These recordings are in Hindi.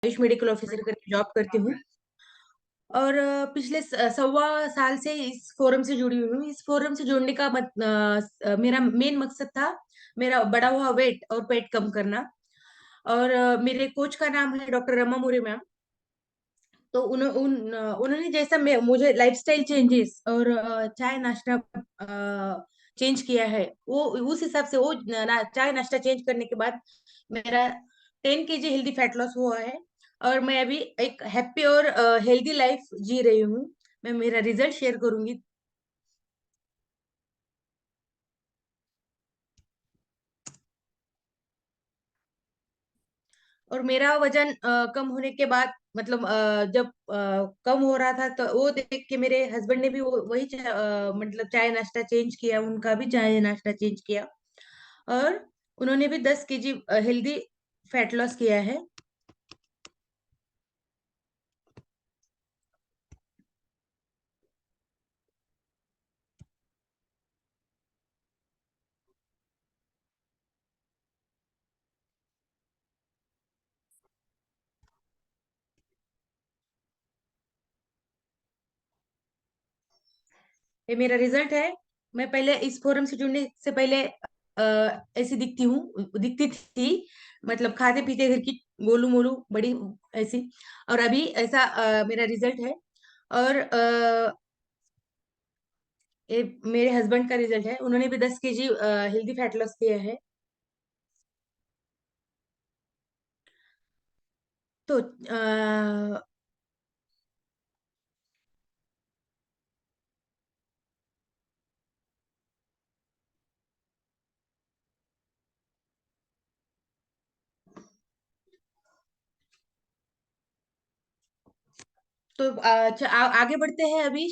आयुष मेडिकल ऑफिसर करके जॉब करती हूँ। और पिछले 1.25 साल से इस फोरम से जुड़ी हुई हूँ। इस फोरम से जुड़ने का मेरा मेन मकसद था मेरा बढ़ा हुआ वेट और पेट कम करना। और मेरे कोच का नाम है डॉक्टर रमा मोरे मैम। तो उन्होंने जैसा मैं मुझे लाइफस्टाइल चेंजेस और चाय नाश्ता चेंज किया है, वो उस हिसाब से वो चाय नाश्ता चेंज करने के बाद मेरा 10 kg हेल्दी फैट लॉस हुआ है। और मैं अभी एक हैप्पी और हेल्दी लाइफ जी रही हूँ। मैं मेरा रिजल्ट शेयर करूंगी। और मेरा वजन कम होने के बाद मतलब जब कम हो रहा था तो वो देख के मेरे हस्बैंड ने भी वही मतलब चाय नाश्ता चेंज किया, उनका भी चाय नाश्ता चेंज किया। और उन्होंने भी 10 kg हेल्दी फैट लॉस किया है। ये मेरा रिजल्ट है। मैं पहले इस फोरम से जुड़ने से पहले ऐसी दिखती थी। मतलब खाते पीते घर की गोलू मोलू बड़ी ऐसी। और अभी ऐसा मेरा रिजल्ट है। और ये मेरे हस्बैंड का रिजल्ट है, उन्होंने भी 10 kg हेल्दी फैट लॉस किया है। तो तो आगे बढ़ते हैं। अभी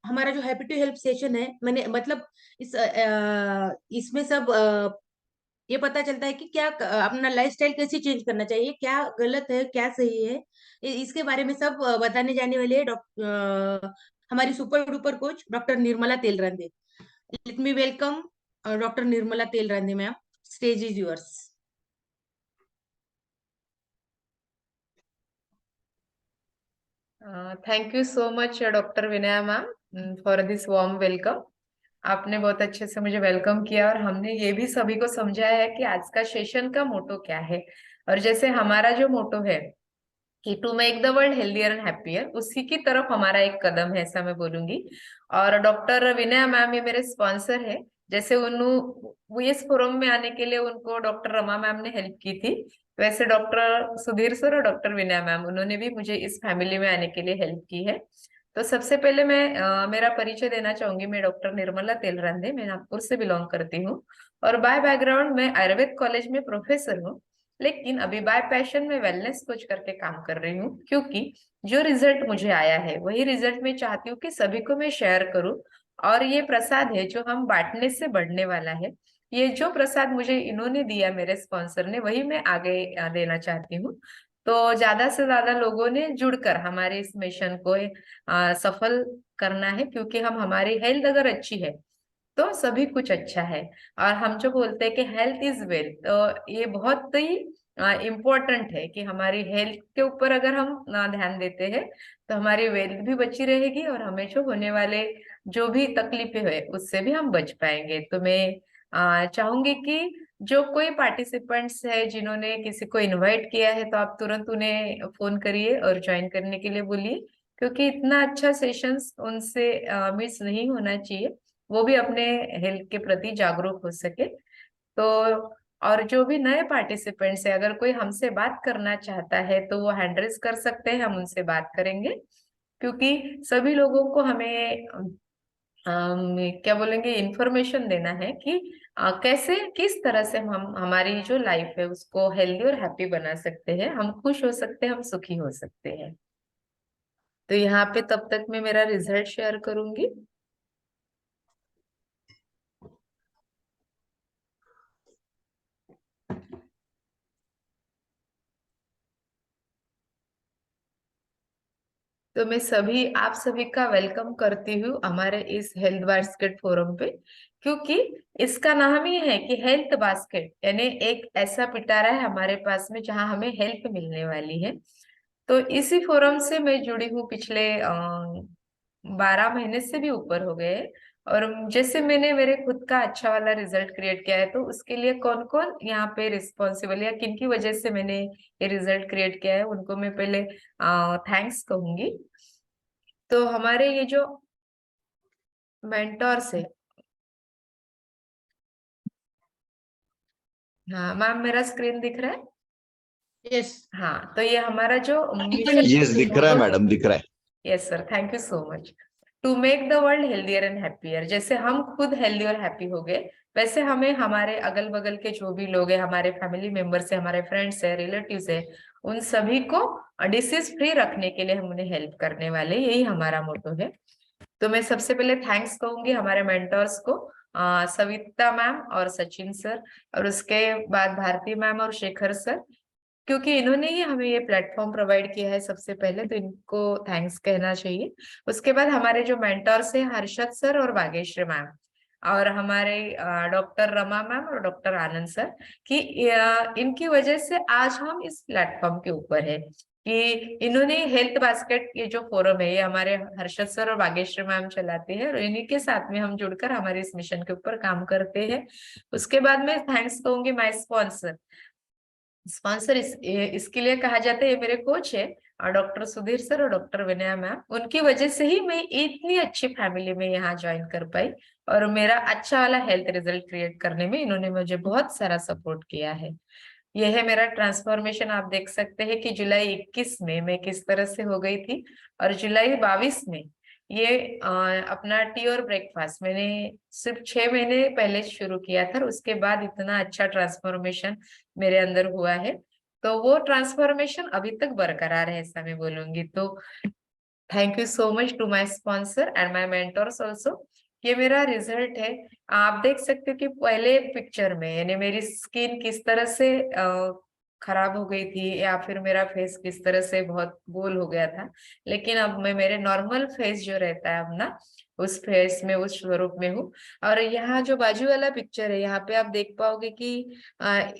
हमारा जो हैप्पी टू हेल्प सेशन है, मैंने मतलब इसमें सब ये पता चलता है कि क्या अपना लाइफस्टाइल कैसे चेंज करना चाहिए, क्या गलत है क्या सही है। इसके बारे में सब बताने जाने वाले डॉक्टर हमारी super duper coach doctor Nirmala Telrande. Let me welcome doctor Nirmala Telrande ma'am. Stage is yours. Thank you so much doctor Vinay ma'am for this warm welcome. आपने बहुत अच्छे से मुझे वेलकम किया और हमने ये भी सभी को समझाया है कि आज का सेशन का मोटो क्या है। और जैसे हमारा जो मोटो है कि to make the world healthier and happier, उसी की तरफ हमारा एक कदम है, ऐसा मैं बोलूंगी। और डॉक्टर विनय मैम ये मेरे स्पॉन्सर है। जैसे वो इस फोरम में आने के लिए उनको डॉक्टर रमा मैम ने हेल्प की थी, वैसे डॉक्टर सुधीर सर और डॉक्टर विनय मैम उन्होंने भी मुझे इस फैमिली में आने के लिए हेल्प की है। तो सबसे पहले मैं मेरा परिचय देना चाहूंगी। मैं डॉक्टर निर्मला तेलरंदे, मैं नागपुर से बिलोंग करती हूँ। और बाय बैकग्राउंड मैं आयुर्वेद कॉलेज में प्रोफेसर हूँ। लेकिन अभी बाय पैशन में वेलनेस कोच करके काम कर रही हूँ, क्योंकि जो रिजल्ट मुझे आया है वही रिजल्ट मैं चाहती हूँ कि सभी को मैं शेयर करूँ। और ये प्रसाद है जो हम बांटने से बढ़ने वाला है। ये जो प्रसाद मुझे इन्होंने दिया, मेरे स्पॉन्सर ने, वही मैं आगे देना चाहती हूँ। तो ज्यादा से ज्यादा लोगों ने जुड़कर हमारे इस मिशन को सफल करना है, क्योंकि हम हमारी हेल्थ अगर अच्छी है तो सभी कुछ अच्छा है। और हम जो बोलते हैं कि हेल्थ इज वेल्थ, तो ये बहुत ही इम्पोर्टेंट है कि हमारी हेल्थ के ऊपर अगर हम ना ध्यान देते हैं तो हमारी वेल्थ भी बची रहेगी और हमें जो होने वाले जो भी तकलीफें है उससे भी हम बच पाएंगे। तो मैं चाहूंगी कि जो कोई पार्टिसिपेंट्स है जिन्होंने किसी को इनवाइट किया है, तो आप तुरंत उन्हें फोन करिए और ज्वाइन करने के लिए बोलिए, क्योंकि इतना अच्छा सेशंस उनसे मिस नहीं होना चाहिए। वो भी अपने हेल्थ के प्रति जागरूक हो सके। तो और जो भी नए पार्टिसिपेंट्स है, अगर कोई हमसे बात करना चाहता है तो वो हैंड रेज कर सकते हैं, हम उनसे बात करेंगे। क्योंकि सभी लोगों को हमें क्या बोलेंगे इंफॉर्मेशन देना है कि कैसे किस तरह से हम हमारी जो लाइफ है उसको हेल्दी और हैप्पी बना सकते हैं, हम खुश हो सकते हैं, हम सुखी हो सकते हैं। तो यहाँ पे तब तक मैं मेरा रिजल्ट शेयर करूंगी। तो मैं आप सभी का वेलकम करती हूँ हमारे इस हेल्थ बास्केट फोरम पे, क्योंकि इसका नाम ही है कि हेल्थ बास्केट, यानी एक ऐसा पिटारा है हमारे पास में जहाँ हमें हेल्प मिलने वाली है। तो इसी फोरम से मैं जुड़ी हूँ पिछले 12 महीने से भी ऊपर हो गए हैं। और जैसे मैंने मेरे खुद का अच्छा वाला रिजल्ट क्रिएट किया है, तो उसके लिए कौन कौन यहाँ पे रिस्पॉन्सिबल या किन की वजह से मैंने ये रिजल्ट क्रिएट किया है, उनको मैं पहले थैंक्स कहूंगी। तो हमारे ये जो मेंटोर्स है, हाँ मैम मेरा स्क्रीन दिख रहा है? यस। हाँ, तो ये हमारा जो मिशन, यस दिख रहा है मैडम, दिख रहा है। Yes sir, thank you so much. To make the world healthier and happier, जैसे हम खुद हेल्दी और हैप्पी हो गए, वैसे हमें हमारे अगल बगल के जो भी लोग हैं, हमारे फैमिली मेंबर्स है, हमारे फ्रेंड्स है, रिलेटिव्स है, उन सभी को डिसीज फ्री रखने के लिए हम उन्हें हेल्प करने वाले, यही हमारा मोटो है। तो मैं सबसे पहले थैंक्स कहूंगी हमारे मेंटर्स को, सविता मैम और सचिन सर, और उसके बाद भारती मैम और शेखर सर, क्योंकि इन्होंने ही हमें ये प्लेटफॉर्म प्रोवाइड किया है सबसे पहले, तो इनको थैंक्स कहना चाहिए। उसके बाद हमारे जो मेंटर्स हैं, हर्षद सर और वागेश्वर मैम, और हमारे डॉक्टर रमा मैम और डॉक्टर आनंद सर, कि इनकी वजह से आज हम इस प्लेटफॉर्म के ऊपर है, कि इन्होंने हेल्थ बास्केट, ये जो फोरम है, ये हमारे हर्षद सर और वागेश्वर मैम चलाते हैं, और इन्हीं के साथ में हम जुड़कर हमारे इस मिशन के ऊपर काम करते हैं। उसके बाद मैं थैंक्स कहूंगी माय स्पॉन्सर। स्पॉन्सर इसके लिए कहा जाता है, ये मेरे कोच है, और डॉक्टर सुधीर सर और डॉक्टर विनय मैम, उनकी वजह से ही मैं इतनी अच्छी फैमिली में यहाँ ज्वाइन कर पाई, और मेरा अच्छा वाला हेल्थ रिजल्ट क्रिएट करने में इन्होंने मुझे बहुत सारा सपोर्ट किया है। यह है मेरा ट्रांसफॉर्मेशन। आप देख सकते हैं कि जुलाई 21 में मैं किस तरह से हो गई थी, और जुलाई 22 में ये अपना टी और ब्रेकफास्ट मैंने सिर्फ 6 महीने पहले शुरू किया था, और उसके बाद इतना अच्छा ट्रांसफॉर्मेशन मेरे अंदर हुआ है। तो वो ट्रांसफॉर्मेशन अभी तक बरकरार है, ऐसा मैं बोलूंगी। तो thank you so much to my sponsor and my mentors also. ये मेरा रिजल्ट है। आप देख सकते हो कि पहले पिक्चर में, यानी मेरी स्किन किस तरह से खराब हो गई थी, या फिर मेरा फेस किस तरह से बहुत गोल हो गया था, लेकिन अब मैं मेरे नॉर्मल फेस जो रहता है अपना, उस फेस में, उस स्वरूप में हूँ। और यहाँ जो बाजू वाला पिक्चर है, यहाँ पे आप देख पाओगे कि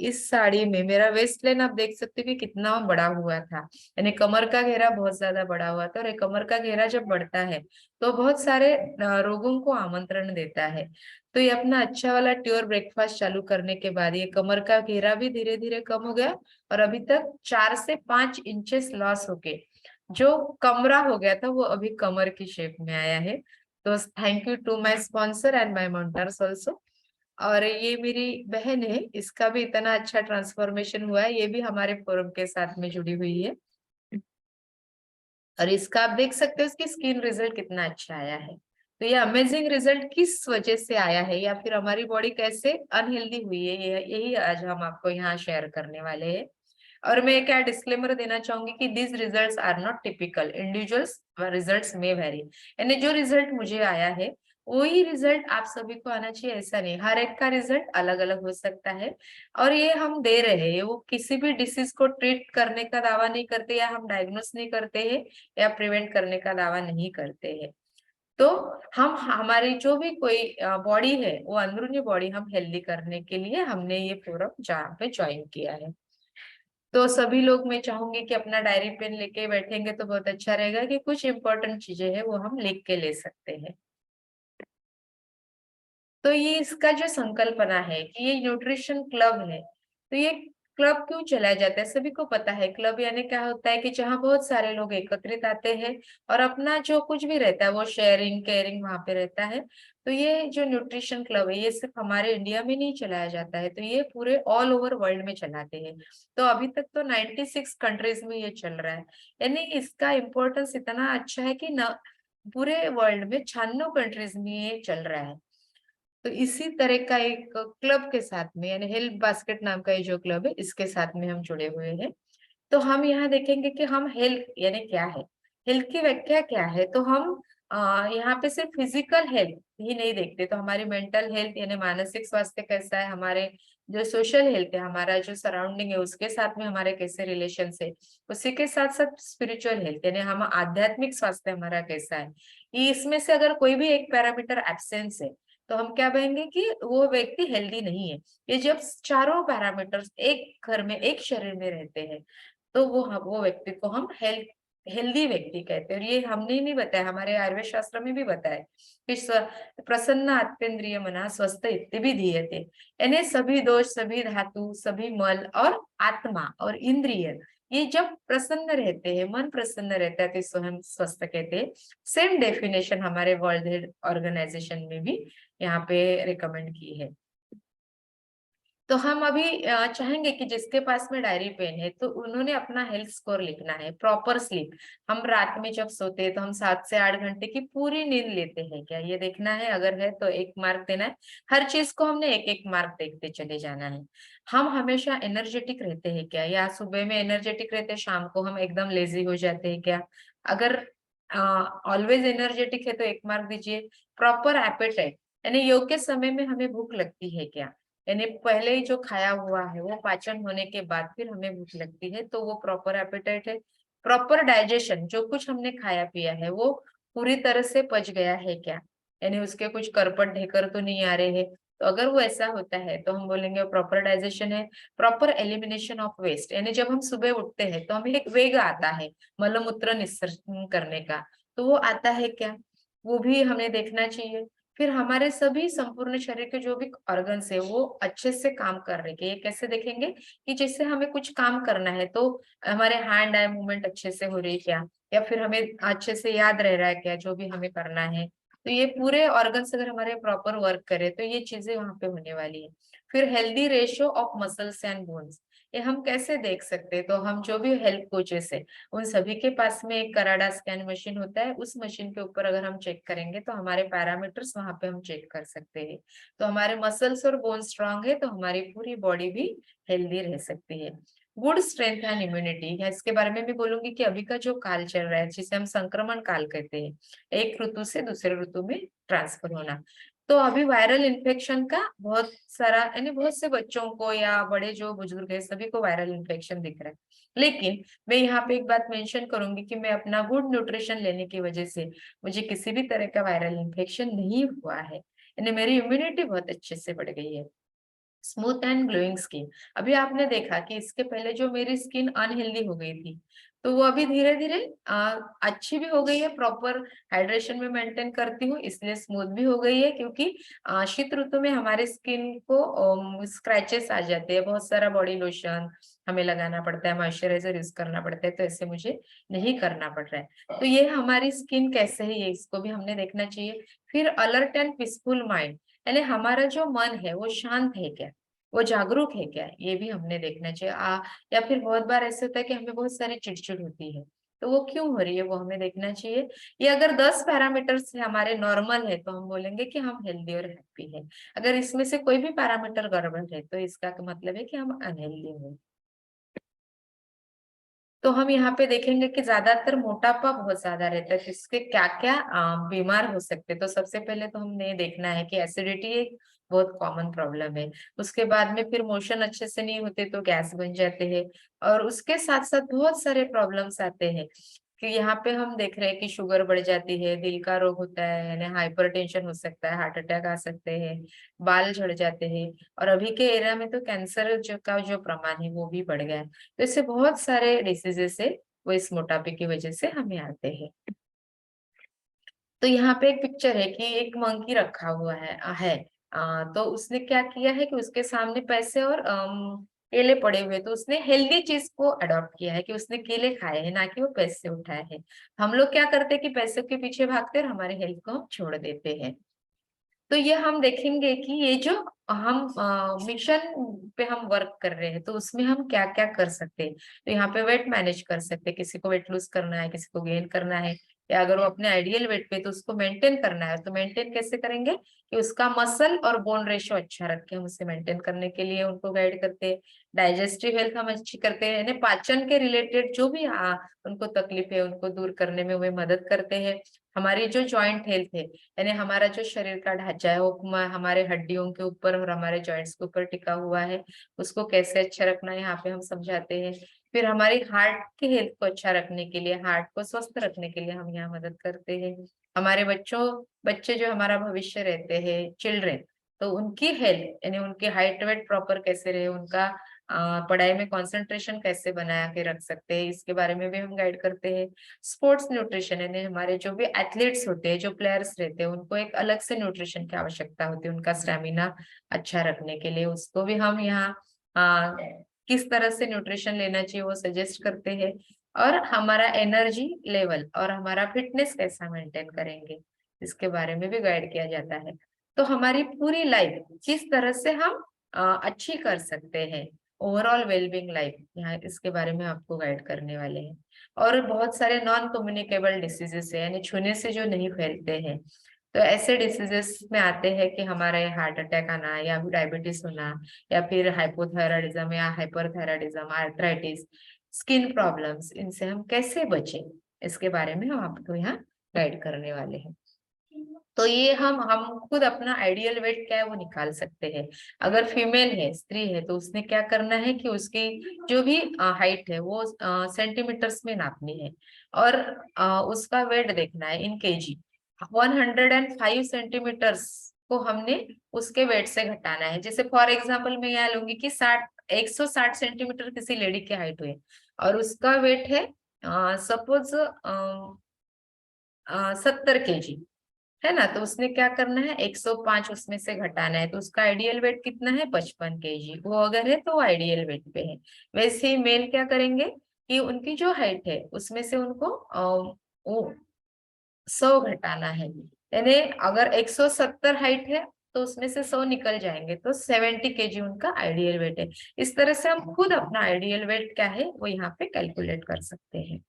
इस साड़ी में मेरा वेस्ट लाइन आप देख सकते हो कि कितना बड़ा हुआ था, यानी कमर का घेरा बहुत ज्यादा बड़ा हुआ था, और ये कमर का घेरा जब बढ़ता है तो बहुत सारे रोगों को आमंत्रण देता है। तो ये अपना अच्छा वाला ट्योर ब्रेकफास्ट चालू करने के बाद ये कमर का घेरा भी धीरे धीरे कम हो गया, और अभी तक 4 से 5 इंचेस लॉस होके जो कमरा हो गया था, वो अभी कमर की शेप में आया है। तो thank you to my sponsor and my mentors also. और ये मेरी बहन है, इसका भी इतना अच्छा ट्रांसफॉर्मेशन हुआ है, ये भी हमारे फोरम के साथ में जुड़ी हुई है, और इसका आप देख सकते हो इसकी स्किन रिजल्ट कितना अच्छा आया है। तो ये अमेजिंग रिजल्ट किस वजह से आया है, या फिर हमारी बॉडी कैसे अनहेल्दी हुई है, यही आज हम आपको यहाँ शेयर करने वाले हैं। और मैं क्या डिस्क्लेमर देना चाहूंगी कि this results are not typical, individuals results में वेरी, यानी जो रिजल्ट मुझे आया है वही रिजल्ट आप सभी को आना चाहिए, ऐसा नहीं, हर एक का रिजल्ट अलग अलग हो सकता है। और ये हम दे रहे हैं, वो किसी भी डिसीज को ट्रीट करने का दावा नहीं करते, या हम डायग्नोस नहीं करते हैं, या प्रिवेंट करने का दावा नहीं करते हैं। तो हम हमारी जो भी कोई बॉडी है, वो अंदरूनी बॉडी हम हेल्दी करने के लिए हमने ये फोरम जहाँ पे ज्वाइन किया है। तो सभी लोग, मैं चाहूंगी कि अपना डायरी पेन लेके बैठेंगे तो बहुत अच्छा रहेगा, कि कुछ इंपॉर्टेंट चीजें हैं वो हम लिख के ले सकते हैं। तो ये इसका जो संकल्पना है कि ये न्यूट्रिशन क्लब है, तो ये क्लब क्यों चलाया जाता है, सभी को पता है क्लब यानी क्या होता है, कि जहाँ बहुत सारे लोग एकत्रित आते हैं और अपना जो कुछ भी रहता है वो शेयरिंग केयरिंग वहां पे रहता है। तो ये जो न्यूट्रिशन क्लब है, ये सिर्फ हमारे इंडिया में नहीं चलाया जाता है, तो ये पूरे ऑल ओवर वर्ल्ड में चलाते हैं। तो अभी तक तो 96 कंट्रीज में ये चल रहा है, यानी इसका इम्पोर्टेंस इतना अच्छा है कि न पूरे वर्ल्ड में 96 कंट्रीज में ये चल रहा है। तो इसी तरह का एक क्लब के साथ में, यानी हेल्थ बास्केट नाम का ये जो क्लब है, इसके साथ में हम जुड़े हुए हैं। तो हम यहाँ देखेंगे कि हम हेल्थ यानी क्या है, हेल्थ की व्याख्या क्या है। तो हम यहाँ पे सिर्फ फिजिकल हेल्थ ही नहीं देखते, तो हमारी मेंटल हेल्थ यानी मानसिक स्वास्थ्य कैसा है, हमारे जो सोशल हेल्थ है, हमारा जो सराउंडिंग है उसके साथ में हमारे कैसे रिलेशन है, उसी के साथ साथ स्पिरिचुअल हेल्थ यानी हम आध्यात्मिक स्वास्थ्य हमारा कैसा है, ये इसमें से अगर कोई भी एक पैरामीटर एब्सेंस है तो हम क्या कहेंगे कि वो व्यक्ति हेल्दी नहीं है। ये जब चारों पैरामीटर्स एक घर में एक शरीर में रहते हैं तो वो व्यक्ति को हम हेल्दी व्यक्ति कहते हैं। और ये हमने ही नहीं बताया, हमारे आयुर्वेद शास्त्र में भी बताया कि प्रसन्न आत्मेन्द्रिय मना स्वस्थ इत्यादि धीयते, यानी सभी दोष, सभी धातु, सभी मल और आत्मा और इंद्रिय ये जब प्रसन्न रहते हैं, मन प्रसन्न रहता है तो इसको हम स्वस्थ कहते हैं। सेम डेफिनेशन हमारे वर्ल्ड हेल्थ ऑर्गेनाइजेशन में भी यहाँ पे रिकमेंड की है। तो हम अभी चाहेंगे कि जिसके पास में डायरी पेन है तो उन्होंने अपना हेल्थ स्कोर लिखना है। प्रॉपर स्लीप, हम रात में जब सोते हैं तो हम 7 से 8 घंटे की पूरी नींद लेते हैं क्या, ये देखना है। अगर है तो 1 मार्क देना है। हर चीज को हमने एक एक मार्क देखते चले जाना है। हम हमेशा एनर्जेटिक रहते हैं क्या, या सुबह में एनर्जेटिक रहते हैं, शाम को हम एकदम लेजी हो जाते हैं क्या। अगर ऑलवेज एनर्जेटिक है तो 1 मार्क दीजिए। प्रॉपर एपेटाइट यानी योग्य समय में हमें भूख लगती है क्या, यानी पहले ही जो खाया हुआ है वो पाचन होने के बाद फिर हमें भूख लगती है तो वो प्रॉपर एपेटाइट है। प्रॉपर डाइजेशन, जो कुछ हमने खाया पिया है वो पूरी तरह से पच गया है क्या, यानी उसके कुछ करपट ढेकर तो नहीं आ रहे हैं। तो अगर वो ऐसा होता है तो हम बोलेंगे प्रॉपर डाइजेशन है। प्रॉपर एलिमिनेशन ऑफ वेस्ट, यानी जब हम सुबह उठते हैं तो हमें एक वेग आता है मलमूत्र निस्सरण करने का, तो वो आता है क्या, वो भी हमें देखना चाहिए। फिर हमारे सभी संपूर्ण शरीर के जो भी ऑर्गन्स है वो अच्छे से काम कर रहे हैं। ये कैसे देखेंगे कि जैसे हमें कुछ काम करना है तो हमारे हैंड आई मूवमेंट अच्छे से हो रही है क्या, या फिर हमें अच्छे से याद रह रहा है क्या जो भी हमें करना है। तो ये पूरे ऑर्गन्स अगर हमारे प्रॉपर वर्क करे तो ये चीजें वहां पे होने वाली है। फिर healthy ratio of muscles and bones, ये हम कैसे देख सकते हैं, तो हम जो भी हेल्थ कोचेस है उन सभी के पास में एक कराडा स्कैन मशीन होता है। उस मशीन के ऊपर अगर हम चेक करेंगे तो हमारे पैरामीटर्स वहां पे हम चेक कर सकते हैं। तो हमारे मसल्स और बोन स्ट्रांग है तो हमारी पूरी बॉडी भी हेल्दी रह सकती है। गुड स्ट्रेंथ एंड इम्यूनिटी, इसके बारे में भी बोलूंगी कि अभी का जो काल चल रहा है जिसे हम संक्रमण काल कहते हैं, एक ऋतु से दूसरे ऋतु में ट्रांसफर होना, तो अभी वायरल इन्फेक्शन का बहुत सारा, यानी बहुत से बच्चों को या बड़े जो बुजुर्ग है सभी को वायरल इन्फेक्शन दिख रहा है। लेकिन मैं यहाँ पे एक बात मेंशन करूंगी कि मैं अपना गुड न्यूट्रिशन लेने की वजह से मुझे किसी भी तरह का वायरल इन्फेक्शन नहीं हुआ है, यानी मेरी इम्यूनिटी बहुत अच्छे से बढ़ गई है। स्मूथ एंड ग्लोइंग स्किन, अभी आपने देखा कि इसके पहले जो मेरी स्किन अनहेल्दी हो गई थी तो वो अभी धीरे धीरे अच्छी भी हो गई है। प्रॉपर हाइड्रेशन में मेंटेन करती हूँ इसलिए स्मूथ भी हो गई है, क्योंकि शीत ऋतु में हमारे स्किन को स्क्रैचेस आ जाते हैं, बहुत सारा बॉडी लोशन हमें लगाना पड़ता है, मॉइस्चराइजर यूज करना पड़ता है, तो ऐसे मुझे नहीं करना पड़ रहा है। तो ये हमारी स्किन कैसे है ये इसको भी हमने देखना चाहिए। फिर अलर्ट एंड पीसफुल माइंड, यानी हमारा जो मन है वो शांत है क्या, वो जागरूक है क्या, ये भी हमने देखना चाहिए। या फिर बहुत बार ऐसे होता है कि हमें बहुत सारी चिड़चिड़ होती है तो वो क्यों हो रही है वो हमें देखना चाहिए। ये अगर 10 पैरामीटर्स हमारे नॉर्मल है तो हम बोलेंगे कि हम हेल्दी और हैप्पी है। अगर इसमें से कोई भी पैरामीटर गड़बड़ है तो इसका मतलब है कि हम अनहेल्दी हैं। तो हम यहाँ पे देखेंगे कि ज्यादातर मोटापा बहुत ज्यादा रहता है, जिसके क्या क्या बीमार हो सकते हैं। तो सबसे पहले तो हमने देखना है कि एसिडिटी एक बहुत कॉमन प्रॉब्लम है। उसके बाद में फिर मोशन अच्छे से नहीं होते तो गैस बन जाते हैं। और उसके साथ साथ बहुत सारे प्रॉब्लम्स आते हैं कि यहाँ पे हम देख रहे हैं कि शुगर बढ़ जाती है, दिल का रोग होता है यानी हाइपरटेंशन हो सकता है, हार्ट अटैक आ सकते हैं, बाल झड़ जाते हैं। और अभी के एरिया में तो कैंसर का जो प्रमाण है वो भी बढ़ गया है। तो इससे बहुत सारे डिसीजेस है वो इस मोटापे की वजह से हमें आते हैं। तो यहाँ पे एक पिक्चर है कि एक मंकी रखा हुआ है। तो उसने क्या किया है कि उसके सामने पैसे और केले पड़े हुए, तो उसने हेल्दी चीज को अडॉप्ट किया है कि उसने केले खाए हैं ना कि वो पैसे उठाए हैं। हम लोग क्या करते हैं कि पैसे के पीछे भागते हैं और हमारे हेल्थ को हम छोड़ देते हैं। तो ये हम देखेंगे कि ये जो हम मिशन पे हम वर्क कर रहे हैं तो उसमें हम क्या क्या कर सकते हैं। तो यहाँ पे वेट मैनेज कर सकते हैं, किसी को वेट लूज करना है, किसी को गेन करना है, या अगर वो अपने आइडियल वेट पे तो उसको मेंटेन करना है तो मेंटेन कैसे करेंगे कि उसका मसल और बोन रेशो अच्छा रखे, हम उसे मेंटेन करने के लिए उनको गाइड करते हैं। डाइजेस्टिव हेल्थ हम अच्छी करते हैं, यानी पाचन के रिलेटेड जो भी उनको तकलीफ है उनको दूर करने में वे मदद करते हैं। हमारी जो जॉइंट हेल्थ है, यानी हमारा जो शरीर का ढांचा है वो हमारे हड्डियों के ऊपर और हमारे जॉइंट्स के ऊपर टिका हुआ है, उसको कैसे अच्छा रखना है यहाँ पे हम समझाते हैं। फिर हमारी हार्ट की हेल्थ को अच्छा रखने के लिए, हार्ट को स्वस्थ रखने के लिए हम यहाँ मदद करते हैं। हमारे बच्चे जो हमारा भविष्य रहते हैं, चिल्ड्रेन, तो उनकी हेल्थ यानी उनकी हाइट वेट प्रॉपर कैसे रहे, उनका पढ़ाई में कंसंट्रेशन कैसे बना के रख सकते हैं, इसके बारे में भी हम गाइड करते हैं। स्पोर्ट्स न्यूट्रिशन यानी हमारे जो भी एथलीट्स होते हैं, जो प्लेयर्स रहते हैं, उनको एक अलग से न्यूट्रिशन की आवश्यकता होती है उनका स्टेमिना अच्छा रखने के लिए, उसको भी हम यहाँ किस तरह से न्यूट्रिशन लेना चाहिए वो सजेस्ट करते हैं। और हमारा एनर्जी लेवल और हमारा फिटनेस कैसा मेंटेन करेंगे, इसके बारे में भी गाइड किया जाता है। तो हमारी पूरी लाइफ किस तरह से हम अच्छी कर सकते हैं, ओवरऑल वेलबींग लाइफ, यहाँ इसके बारे में आपको गाइड करने वाले हैं। और बहुत सारे नॉन कम्युनिकेबल डिसीजेस है, यानी छूने से जो नहीं फैलते हैं, तो ऐसे डिसीजेस में आते हैं कि हमारे हार्ट अटैक आना या फिर डायबिटीज होना या फिर हाइपोथायराइडिज्म या हाइपरथायराइडिज्म, आर्थराइटिस, स्किन प्रॉब्लम्स, इनसे हम कैसे बचें, इसके बारे में हम आपको यहाँ गाइड करने वाले हैं। तो ये हम खुद अपना आइडियल वेट क्या है वो निकाल सकते हैं। अगर फीमेल है, स्त्री है, तो उसने क्या करना है कि उसकी जो भी हाइट है वो सेंटीमीटर्स में नापनी है, और उसका वेट देखना है इन केजी। 105 सेंटीमीटर्स को हमने उसके वेट से घटाना है। जैसे फॉर एग्जाम्पल मैं यहाँ लूंगी कि 160 सेंटीमीटर किसी लेडी की हाइट हुई और उसका वेट है सपोज 70 kg, है ना, तो उसने क्या करना है, 105 उसमें से घटाना है, तो उसका आइडियल वेट कितना है, 55 kg। वो अगर है तो वो आइडियल वेट पे है। वैसे ही मेल क्या करेंगे कि उनकी जो हाइट है उसमें से उनको 100 घटाना है, यानी अगर 170 हाइट है तो उसमें से 100 निकल जाएंगे, तो 70 kg उनका आइडियल वेट है। इस तरह से हम खुद अपना आइडियल वेट क्या है वो यहाँ पे कैलकुलेट कर सकते हैं।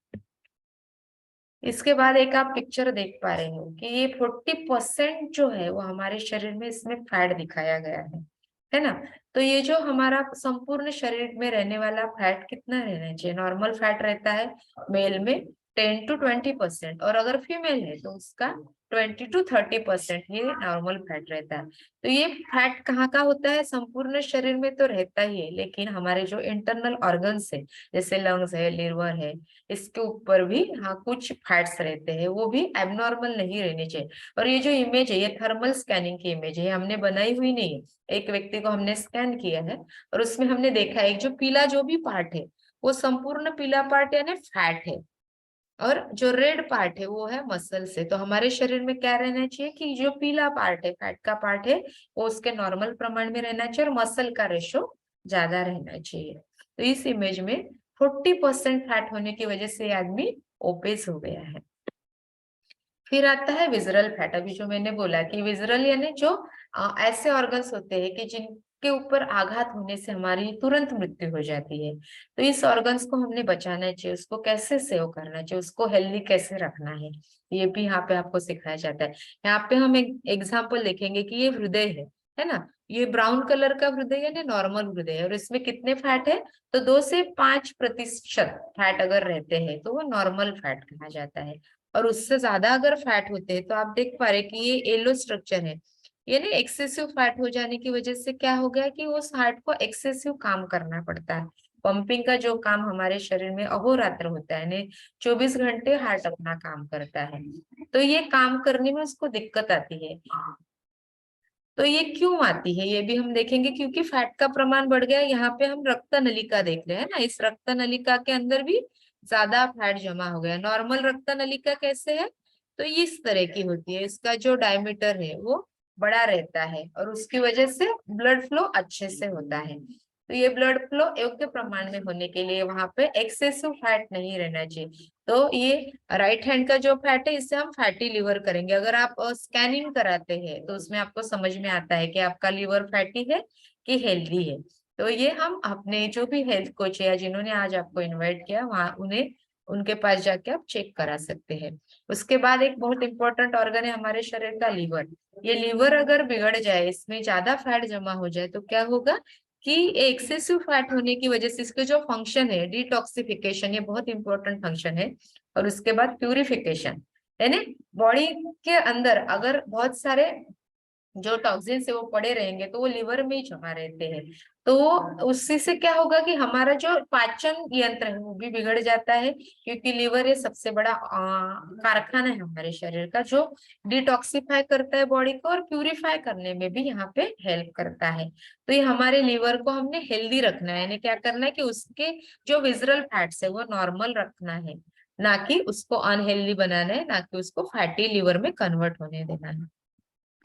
इसके बाद एक आप पिक्चर देख पा रहे हो कि ये 40% जो है वो हमारे शरीर में इसमें फैट दिखाया गया है ना। तो ये जो हमारा संपूर्ण शरीर में रहने वाला फैट कितना रहना चाहिए, नॉर्मल फैट रहता है मेल में 10 to 20%, और अगर फीमेल है तो उसका 20 to 30% ये नॉर्मल फैट रहता है। तो ये फैट कहाँ का होता है, संपूर्ण शरीर में तो रहता ही है, लेकिन हमारे जो इंटरनल ऑर्गन्स है, जैसे लंग्स है, लिवर है, इसके ऊपर भी हाँ कुछ फैट्स रहते हैं, वो भी एबनॉर्मल नहीं रहने चाहिए। और ये जो इमेज है ये थर्मल स्कैनिंग की इमेज है, हमने बनाई हुई नहीं है, एक व्यक्ति को हमने स्कैन किया है और उसमें हमने देखा है जो पीला जो भी पार्ट है वो संपूर्ण पीला पार्ट यानी फैट है, और जो रेड पार्ट है वो है मसल से। तो हमारे शरीर में क्या रहना चाहिए कि जो पीला पार्ट है, फैट का पार्ट है, वो उसके नॉर्मल प्रमाण में रहना चाहिए और मसल का रेशो ज्यादा रहना चाहिए। तो इस इमेज में 40% फैट होने की वजह से आदमी ओबेस हो गया है। फिर आता है विजरल फैट। अभी जो मैंने बोला कि विजरल यानी जो ऐसे ऑर्गन्स होते हैं कि जिनके ऊपर आघात होने से हमारी तुरंत मृत्यु हो जाती है, तो इस ऑर्गन्स को हमने बचाना चाहिए, उसको कैसे सेव करना चाहिए, उसको हेल्दी कैसे रखना है, ये भी यहाँ पे आपको सिखाया जाता है। यहाँ पे हम एक एग्जाम्पल देखेंगे कि ये हृदय है ना, ये ब्राउन कलर का हृदय यानी नॉर्मल हृदय है, और इसमें कितने फैट है, तो 2 से 5% फैट अगर रहते हैं तो वो नॉर्मल फैट कहा जाता है। और उससे ज्यादा अगर फैट होते हैं तो आप देख पा रहे कि ये येलो स्ट्रक्चर है, यानी एक्सेसिव फैट हो जाने की वजह से क्या हो गया कि उस हार्ट को एक्सेसिव काम करना पड़ता है। पंपिंग का जो काम हमारे शरीर में अहोरात्र होता है, यानी 24 घंटे हार्ट अपना काम करता है, तो ये काम करने में उसको दिक्कत आती है। तो ये क्यों आती है ये भी हम देखेंगे, क्योंकि फैट का प्रमाण बढ़ गया। यहाँ पे हम रक्त नलिका देख रहे हैं ना, इस रक्त नलिका के अंदर भी ज्यादा फैट जमा हो गया। नॉर्मल रक्त नलिका कैसे है, तो इस तरह की होती है, इसका जो डायमीटर है वो बड़ा रहता है और उसकी वजह से ब्लड फ्लो अच्छे से होता है। तो ये ब्लड फ्लो योग्य प्रमाण में होने के लिए वहां पे एक्सेसिव फैट नहीं रहना चाहिए। तो ये राइट हैंड का जो फैट है इसे हम फैटी लिवर करेंगे। अगर आप स्कैनिंग कराते हैं तो उसमें आपको समझ में आता है कि आपका लिवर फैटी है कि हेल्दी है। तो ये हम अपने जो भी हेल्थ कोच है या जिन्होंने आज आपको इनवाइट किया वहां उन्हें उनके पास जाके आप चेक करा सकते हैं। उसके बाद एक बहुत इंपॉर्टेंट ऑर्गन है हमारे शरीर का, लीवर। ये लीवर अगर बिगड़ जाए, इसमें ज्यादा फैट जमा हो जाए, तो क्या होगा कि एक्सेसिव फैट होने की वजह से इसके जो फंक्शन है डिटॉक्सिफिकेशन, ये बहुत इंपॉर्टेंट फंक्शन है, और उसके बाद प्यूरिफिकेशन, यानी बॉडी के अंदर अगर बहुत सारे जो टॉक्सिन्स है वो पड़े रहेंगे तो वो लिवर में ही जमा रहते हैं। तो उससे से क्या होगा कि हमारा जो पाचन यंत्र है वो भी बिगड़ जाता है, क्योंकि लिवर ये सबसे बड़ा कारखाना है हमारे शरीर का, जो डिटॉक्सिफाई करता है बॉडी को और प्यूरिफाई करने में भी यहाँ पे हेल्प करता है। तो ये हमारे लिवर को हमने हेल्दी रखना है, यानी क्या करना है कि उसके जो विजरल फैट्स है वो नॉर्मल रखना है, ना कि उसको अनहेल्दी बनाना है, ना कि उसको फैटी लिवर में कन्वर्ट होने देना है।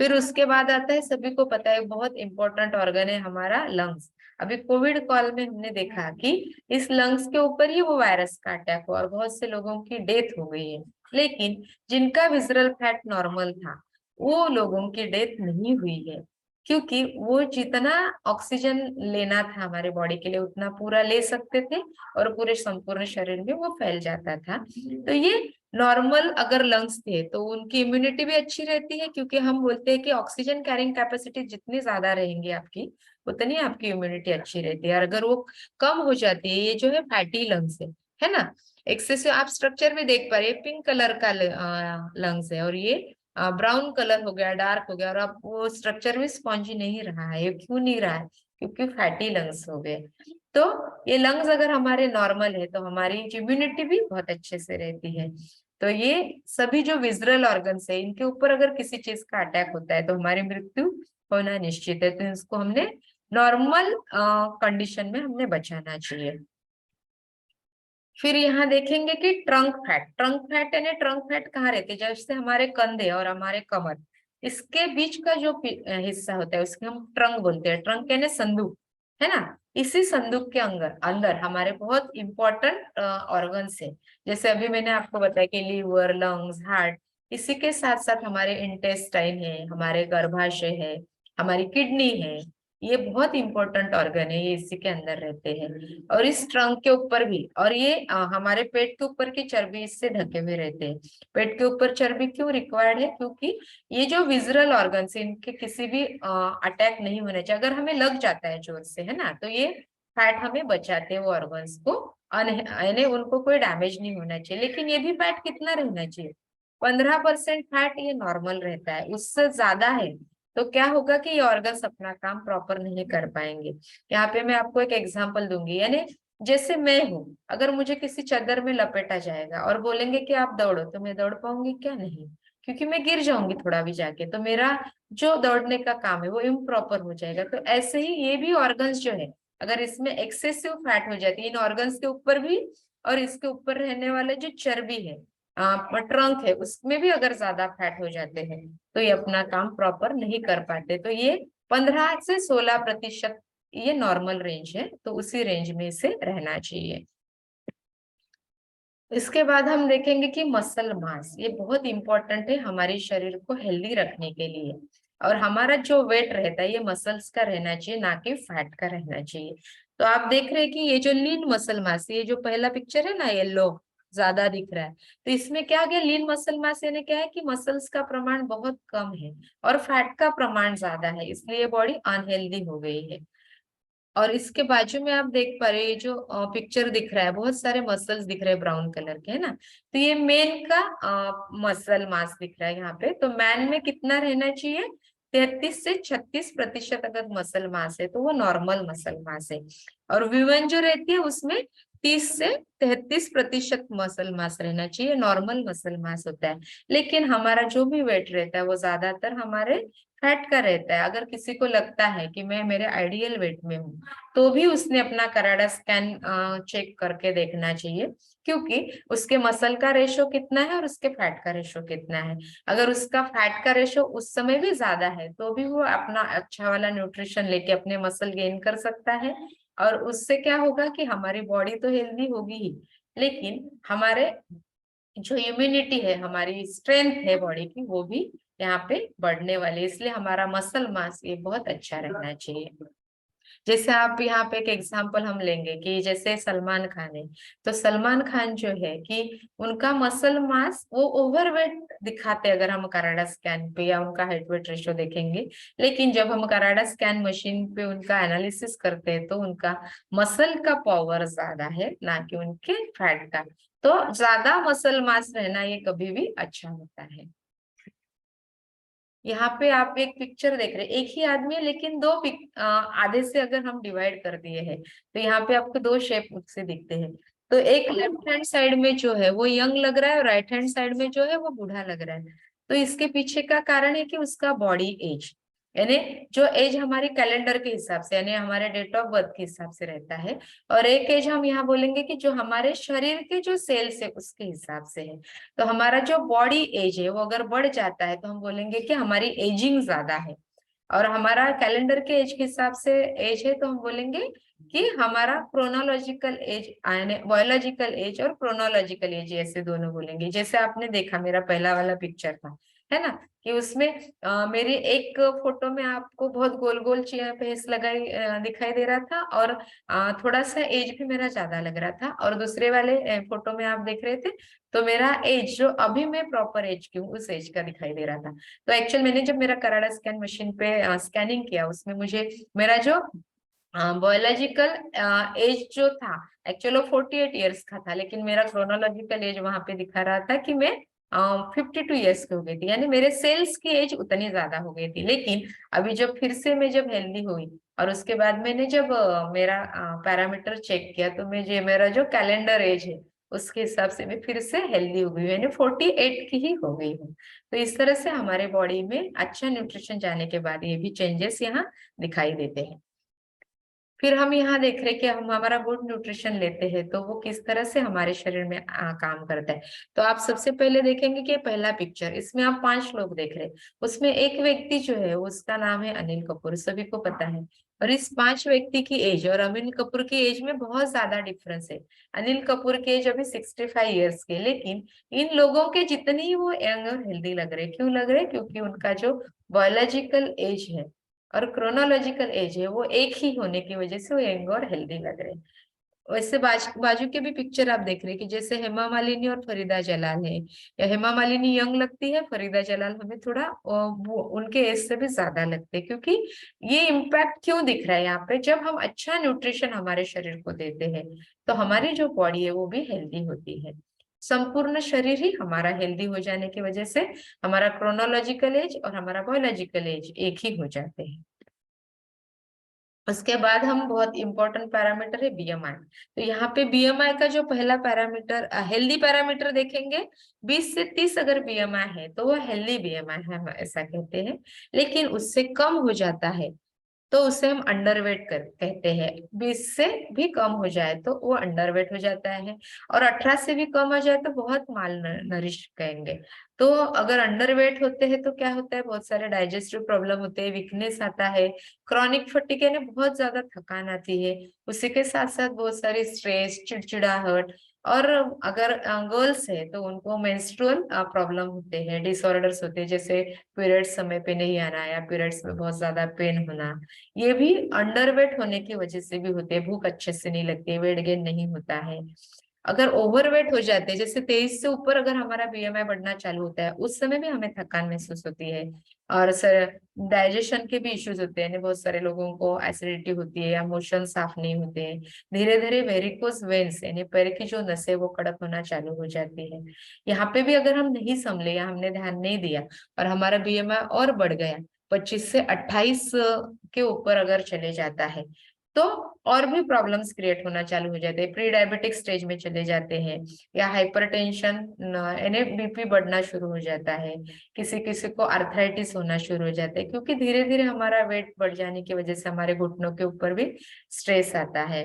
फिर उसके बाद आता है, सभी को पता है बहुत इंपॉर्टेंट ऑर्गन है हमारा लंग्स। अभी कोविड कॉल में हमने देखा कि इस लंग्स के ऊपर ही वो वायरस का अटैक हुआ और बहुत से लोगों की डेथ हो गई है। लेकिन जिनका विजरल फैट नॉर्मल था वो लोगों की डेथ नहीं हुई है, क्योंकि वो जितना ऑक्सीजन लेना था हमारे बॉडी के लिए उतना पूरा ले सकते थे और पूरे संपूर्ण शरीर में वो फैल जाता था। तो ये नॉर्मल अगर लंग्स थे तो उनकी इम्यूनिटी भी अच्छी रहती है, क्योंकि हम बोलते हैं कि ऑक्सीजन कैरिंग कैपेसिटी जितनी ज्यादा रहेंगी आपकी उतनी आपकी इम्यूनिटी अच्छी रहती है। और अगर वो कम हो जाती है, ये जो है फैटी लंग्स है ना, एक्सेसिव, आप स्ट्रक्चर में देख पा रहे हैं पिंक कलर का लंग्स है और ये ब्राउन कलर हो गया, डार्क हो गया, और अब वो स्ट्रक्चर भी स्पॉन्जी नहीं रहा है। ये क्यों नहीं रहा है? क्योंकि फैटी लंग्स हो गए। तो ये लंग्स अगर हमारे नॉर्मल है तो हमारी इम्यूनिटी भी बहुत अच्छे से रहती है। तो ये सभी जो विजरल ऑर्गन्स है इनके ऊपर अगर किसी चीज का अटैक होता है तो हमारी मृत्यु होना निश्चित है। तो इसको हमने नॉर्मल कंडीशन में हमने बचाना चाहिए। फिर यहाँ देखेंगे कि ट्रंक फैट यानी ट्रंक फैट कहाँ रहते हैं? जैसे हमारे कंधे और हमारे कमर, इसके बीच का जो हिस्सा होता है उसके हम ट्रंक बोलते हैं। ट्रंक यानी संदूक, है ना। इसी संदूक के अंदर अंदर हमारे बहुत इंपॉर्टेंट ऑर्गन्स है। जैसे अभी मैंने आपको बताया कि लीवर, लंग्स, हार्ट, इसी के साथ साथ हमारे इंटेस्टाइन है, हमारे गर्भाशय है, हमारी किडनी है। ये बहुत इंपॉर्टेंट ऑर्गन है, ये इसी के अंदर रहते हैं। और इस ट्रंक के ऊपर भी, और ये हमारे पेट के ऊपर की चर्बी इससे ढके हुए रहते हैं। पेट के ऊपर चर्बी क्यों रिक्वायर्ड है? क्योंकि ये जो विजरल ऑर्गन्स इनके किसी भी अटैक नहीं होने चाहिए। अगर हमें लग जाता है जोर से, है ना, तो ये फैट हमें बचाते हैं वो ऑर्गन्स को, यानी उनको कोई डैमेज नहीं होना चाहिए। लेकिन ये भी फैट कितना रहना चाहिए? 15% फैट ये नॉर्मल रहता है। उससे ज्यादा है तो क्या होगा कि ये ऑर्गन्स अपना काम प्रॉपर नहीं कर पाएंगे। यहाँ पे मैं आपको एक एग्जांपल दूंगी, यानी जैसे मैं हूं, अगर मुझे किसी चादर में लपेटा जाएगा और बोलेंगे कि आप दौड़ो, तो मैं दौड़ पाऊंगी क्या? नहीं, क्योंकि मैं गिर जाऊंगी थोड़ा भी जाके, तो मेरा जो दौड़ने का काम है वो इम्प्रॉपर हो जाएगा। तो ऐसे ही ये भी ऑर्गन्स जो है, अगर इसमें एक्सेसिव फैट हो जाती है इन ऑर्गन्स के ऊपर भी, और इसके ऊपर रहने वाले जो चर्बी है, ट्रंक है, उसमें भी अगर ज्यादा फैट हो जाते हैं तो ये अपना काम प्रॉपर नहीं कर पाते। तो ये 15 से 16% ये नॉर्मल रेंज है, तो उसी रेंज में से रहना चाहिए। इसके बाद हम देखेंगे कि मसल मास, ये बहुत इंपॉर्टेंट है हमारे शरीर को हेल्दी रखने के लिए। और हमारा जो वेट रहता है ये मसल्स का रहना चाहिए, ना कि फैट का रहना चाहिए। तो आप देख रहे हैं कि ये जो लीन मसल मास, ये जो पहला पिक्चर है ना, येलो ज्यादा दिख रहा है, तो इसमें क्या गया? लीन मसल मास यानी क्या है कि मसल्स का प्रमाण बहुत कम है और फैट का प्रमाण ज्यादा है, इसलिए बॉडी अनहेल्दी हो गई है। और इसके बाजू में आप देख पा रहे हैं, ये जो पिक्चर दिख रहा है, बहुत सारे मसल्स दिख रहे हैं ब्राउन कलर के, है ना। तो ये मेन का मसल मास दिख रहा है यहाँ पे। तो मैन में कितना रहना चाहिए? 33 से 36% अगर मसल मास है तो वो नॉर्मल मसल मास है। और वीमेन जो रहती है उसमें 30 से 33% मसल मास रहना चाहिए, नॉर्मल मसल मास होता है। लेकिन हमारा जो भी वेट रहता है वो ज्यादातर हमारे फैट का रहता है। अगर किसी को लगता है कि मैं मेरे आइडियल वेट में हूँ, तो भी उसने अपना कराडा स्कैन चेक करके देखना चाहिए, क्योंकि उसके मसल का रेशो कितना है और उसके फैट का रेशो कितना है। अगर उसका फैट का रेशो उस समय भी ज्यादा है तो भी वो अपना अच्छा वाला न्यूट्रिशन लेके अपने मसल गेन कर सकता है। और उससे क्या होगा कि हमारी बॉडी तो हेल्दी होगी ही, लेकिन हमारे जो इम्यूनिटी है, हमारी स्ट्रेंथ है बॉडी की, वो भी यहाँ पे बढ़ने वाली है। इसलिए हमारा मसल मास ये बहुत अच्छा रहना चाहिए। जैसे आप यहाँ पे एक एग्जांपल हम लेंगे कि जैसे सलमान खान है, तो सलमान खान जो है कि उनका मसल मास वो ओवरवेट दिखाते हैं अगर हम कराडा स्कैन पे या उनका हाइट वेट रेशियो देखेंगे। लेकिन जब हम कराडा स्कैन मशीन पे उनका एनालिसिस करते हैं तो उनका मसल का पावर ज्यादा है, ना कि उनके फैट का। तो ज्यादा मसल मास रहना ये कभी भी अच्छा होता है। यहाँ पे आप एक पिक्चर देख रहे हैं, एक ही आदमी है लेकिन दो आधे से अगर हम डिवाइड कर दिए हैं तो यहाँ पे आपको दो शेप से दिखते हैं। तो एक लेफ्ट हैंड साइड में जो है वो यंग लग रहा है और राइट हैंड साइड में जो है वो बूढ़ा लग रहा है। तो इसके पीछे का कारण है कि उसका बॉडी एज, यानी जो एज हमारे कैलेंडर के हिसाब से यानी हमारे डेट ऑफ बर्थ के हिसाब से रहता है, और एक एज हम यहाँ बोलेंगे कि जो हमारे शरीर के जो सेल्स है उसके हिसाब से है। तो हमारा जो बॉडी एज है वो अगर बढ़ जाता है तो हम बोलेंगे कि हमारी एजिंग ज्यादा है, और हमारा कैलेंडर के एज के हिसाब से एज है तो हम बोलेंगे कि हमारा क्रोनोलॉजिकल एज यानी बायोलॉजिकल एज और क्रोनोलॉजिकल एज, ऐसे दोनों बोलेंगे। जैसे आपने देखा मेरा पहला वाला पिक्चर था, है ना, कि उसमें मेरी एक फोटो में आपको बहुत गोल गोल फेस लगाई दिखाई दे रहा था, और थोड़ा सा एज भी मेरा ज्यादा लग रहा था, और दूसरे वाले फोटो में आप देख रहे थे तो मेरा एज जो अभी मैं प्रॉपर एज की हूँ उस एज का दिखाई दे रहा था। तो एक्चुअल मैंने जब मेरा कराडा स्कैन मशीन पे स्कैनिंग किया उसमें मुझे मेरा जो बायोलॉजिकल एज जो था एक्चुअल वो 48 ईयर्स का था, लेकिन मेरा क्रोनोलॉजिकल एज वहां पे दिखा रहा था कि मैं 52 ईयर्स की हो गई थी, यानी मेरे सेल्स की एज उतनी ज्यादा हो गई थी। लेकिन अभी जब फिर से मैं जब हेल्दी हुई और उसके बाद मैंने जब मेरा पैरामीटर चेक किया तो मुझे मेरा जो कैलेंडर एज है उसके हिसाब से मैं फिर से हेल्दी हो गई हूँ, यानी 48 की ही हो गई हूँ। तो इस तरह से हमारे बॉडी में अच्छा न्यूट्रिशन जाने के बाद ये भी चेंजेस यहाँ दिखाई देते हैं। फिर हम यहाँ देख रहे हैं कि हम हमारा गुड न्यूट्रिशन लेते हैं तो वो किस तरह से हमारे शरीर में काम करता है। तो आप सबसे पहले देखेंगे कि पहला पिक्चर, इसमें आप 5 लोग देख रहे हैं, उसमें एक व्यक्ति जो है उसका नाम है अनिल कपूर, सभी को पता है। और इस 5 व्यक्ति की एज और अनिल कपूर की एज में बहुत ज्यादा डिफरेंस है। अनिल कपूर की एज अभी 65 ईयर्स की, लेकिन इन लोगों के जितनी ही वो यंग और हेल्दी लग रहे हैं। क्यों लग रहे हैं? क्योंकि उनका जो बायोलॉजिकल एज है और क्रोनोलॉजिकल एज है वो एक ही होने की वजह से वो यंग और हेल्दी लग रहे हैं। वैसे बाजू के भी पिक्चर आप देख रहे हैं कि जैसे हेमा मालिनी और फरीदा जलाल है, या हेमा मालिनी यंग लगती है, फरीदा जलाल हमें थोड़ा उनके एज से भी ज्यादा लगते हैं। क्योंकि ये इम्पैक्ट क्यों दिख रहा है यहाँ पे, जब हम अच्छा न्यूट्रिशन हमारे शरीर को देते हैं तो हमारी जो बॉडी है वो भी हेल्दी होती है। संपूर्ण शरीर ही हमारा हेल्दी हो जाने की वजह से हमारा क्रोनोलॉजिकल एज और हमारा बायोलॉजिकल एज एक ही हो जाते हैं। उसके बाद हम बहुत इंपॉर्टेंट पैरामीटर है बीएमआई। तो यहाँ पे बीएमआई का जो पहला पैरामीटर हेल्दी पैरामीटर देखेंगे, 20 से 30 अगर बीएमआई है तो वो हेल्दी बीएमआई है, हम ऐसा कहते हैं। लेकिन उससे कम हो जाता है तो उसे हम अंडरवेट कहते हैं। 20 से भी कम हो जाए तो वो अंडरवेट हो जाता है, और 18 से भी कम हो जाए तो बहुत माल नरिश कहेंगे। तो अगर अंडरवेट होते हैं तो क्या होता है, बहुत सारे डाइजेस्टिव प्रॉब्लम होते हैं, वीकनेस आता है, क्रॉनिक फटीग यानी बहुत ज्यादा थकान आती है, उसी के साथ साथ बहुत सारी स्ट्रेस, चिड़चिड़ाहट, और अगर गर्ल्स है तो उनको मेंस्ट्रुअल प्रॉब्लम होते हैं, डिसऑर्डर्स होते हैं, जैसे पीरियड्स समय पे नहीं आना या पीरियड्स में बहुत ज्यादा पेन होना, ये भी अंडरवेट होने की वजह से भी होते हैं। भूख अच्छे से नहीं लगती है, वेट गेन नहीं होता है। अगर ओवरवेट हो जाते हैं, जैसे 23 से ऊपर अगर हमारा बीएमआई बढ़ना चालू होता है, उस समय भी हमें थकान महसूस होती है, और सर डाइजेशन के भी इश्यूज होते हैं, बहुत सारे लोगों को एसिडिटी होती है या मोशन साफ नहीं होते हैं। धीरे धीरे वेरिकोस वेन्स यानी पैर की जो नसें वो कड़क होना चालू हो जाती है। यहाँ पे भी अगर हम नहीं संभले या हमने ध्यान नहीं दिया और हमारा बीएमआई और बढ़ गया, 25 से 28 के ऊपर अगर चले जाता है तो और भी प्रॉब्लम्स क्रिएट होना चालू हो जाते हैं, प्री डायबिटिक स्टेज में चले जाते हैं, या हाइपरटेंशन यानी बीपी बढ़ना शुरू हो जाता है, किसी किसी को आर्थराइटिस होना शुरू हो जाता है, क्योंकि धीरे धीरे हमारा वेट बढ़ जाने की वजह से हमारे घुटनों के ऊपर भी स्ट्रेस आता है।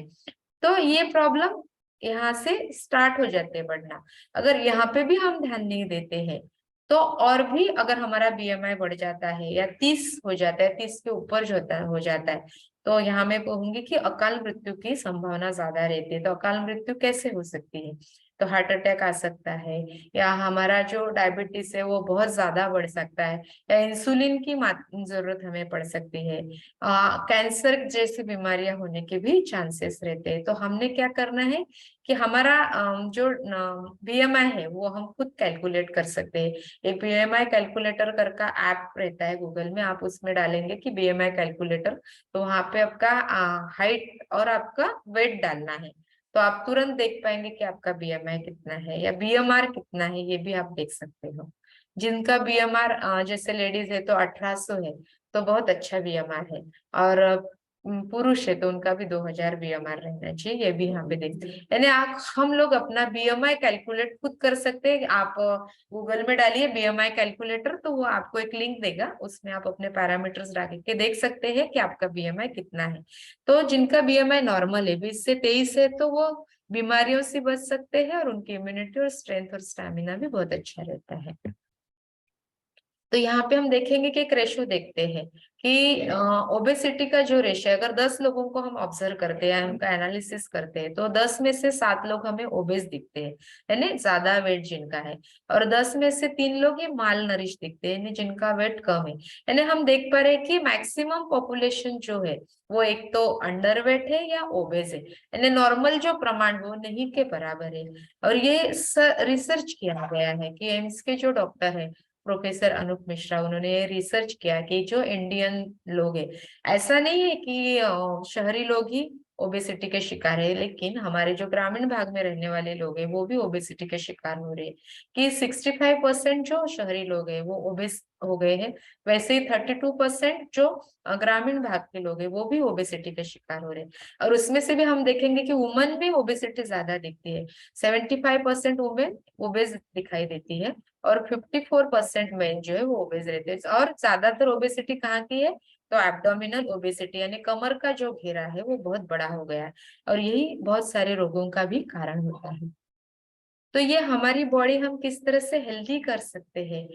तो ये प्रॉब्लम यहाँ से स्टार्ट हो जाते हैं बढ़ना। अगर यहाँ पे भी हम ध्यान नहीं देते हैं तो और भी अगर हमारा बीएमआई बढ़ जाता है या 30 हो जाता है, 30 के ऊपर जो हो जाता है, तो यहाँ मैं कहूंगी कि अकाल मृत्यु की संभावना ज्यादा रहती है। तो अकाल मृत्यु कैसे हो सकती है? तो हार्ट अटैक आ सकता है, या हमारा जो डायबिटीज है वो बहुत ज्यादा बढ़ सकता है, या इंसुलिन की जरूरत हमें पड़ सकती है, कैंसर जैसी बीमारियां होने के भी चांसेस रहते हैं। तो हमने क्या करना है कि हमारा जो बीएमआई है वो हम खुद कैलकुलेट कर सकते हैं। एक बीएमआई कैलकुलेटर कर का ऐप रहता है गूगल में, आप उसमें डालेंगे कि बीएमआई कैलकुलेटर, तो वहां पे आपका हाइट और आपका वेट डालना है, तो आप तुरंत देख पाएंगे कि आपका बीएमआई कितना है या बीएमआर कितना है, ये भी आप देख सकते हो। जिनका बीएमआर जैसे लेडीज है तो 1800 है, तो बहुत अच्छा बीएमआर है, और पुरुष है तो उनका भी 2000 बीएमआर रहना चाहिए, ये भी यहाँ पे देखते हैं। यानी आप हम लोग अपना बीएमआई कैलकुलेट खुद कर सकते हैं। आप गूगल में डालिए बीएमआई कैलकुलेटर, तो वो आपको एक लिंक देगा, उसमें आप अपने पैरामीटर्स डाल के देख सकते हैं कि आपका बीएमआई कितना है। तो जिनका बीएमआई नॉर्मल है 20 से 23 है, तो वो बीमारियों से बच सकते हैं, और उनकी इम्यूनिटी और स्ट्रेंथ और स्टैमिना भी बहुत अच्छा रहता है। तो यहाँ पे हम देखेंगे कि एक रेशो देखते हैं कि ओबेसिटी का जो रेशो है, अगर 10 लोगों को हम ऑब्जर्व करते हैं, उनका एनालिसिस करते हैं, तो 10 में से 7 लोग हमें ओबेस दिखते हैं, यानी ज्यादा वेट जिनका है, और 10 में से 3 लोग ये माल नरिश दिखते हैं, यानी जिनका वेट कम है। यानी हम देख पा रहे हैं कि मैक्सिमम पॉपुलेशन जो है वो एक तो अंडर वेट है या ओबेस है, यानी नॉर्मल जो प्रमाण वो नहीं के बराबर है। और ये रिसर्च किया गया है कि एम्स के जो डॉक्टर है प्रोफेसर अनूप मिश्रा, उन्होंने ये रिसर्च किया कि जो इंडियन लोग हैं, ऐसा नहीं है कि शहरी लोग ही ओबेसिटी के शिकार है, लेकिन हमारे जो ग्रामीण भाग में रहने वाले लोग हैं वो भी ओबेसिटी के शिकार हो रहे हैं। कि 65% जो शहरी लोग हैं वो ओबेस हो गए हैं, वैसे ही 32% जो ग्रामीण भाग के लोग हैं वो भी ओबेसिटी के शिकार हो रहे हैं। और उसमें से भी हम देखेंगे कि वुमन में ओबेसिटी ज्यादा दिखती है, 75% वुमेन ओबेस दिखाई देती है, और 54% मेन जो है वो ओबेस रहते हैं। और ज्यादातर ओबेसिटी कहाँ की है, तो एब्डोमिनल ओबेसिटी, यानी कमर का जो घेरा है वो बहुत बड़ा हो गया है, और यही बहुत सारे रोगों का भी कारण होता है। तो ये हमारी बॉडी हम किस तरह से हेल्दी कर सकते हैं।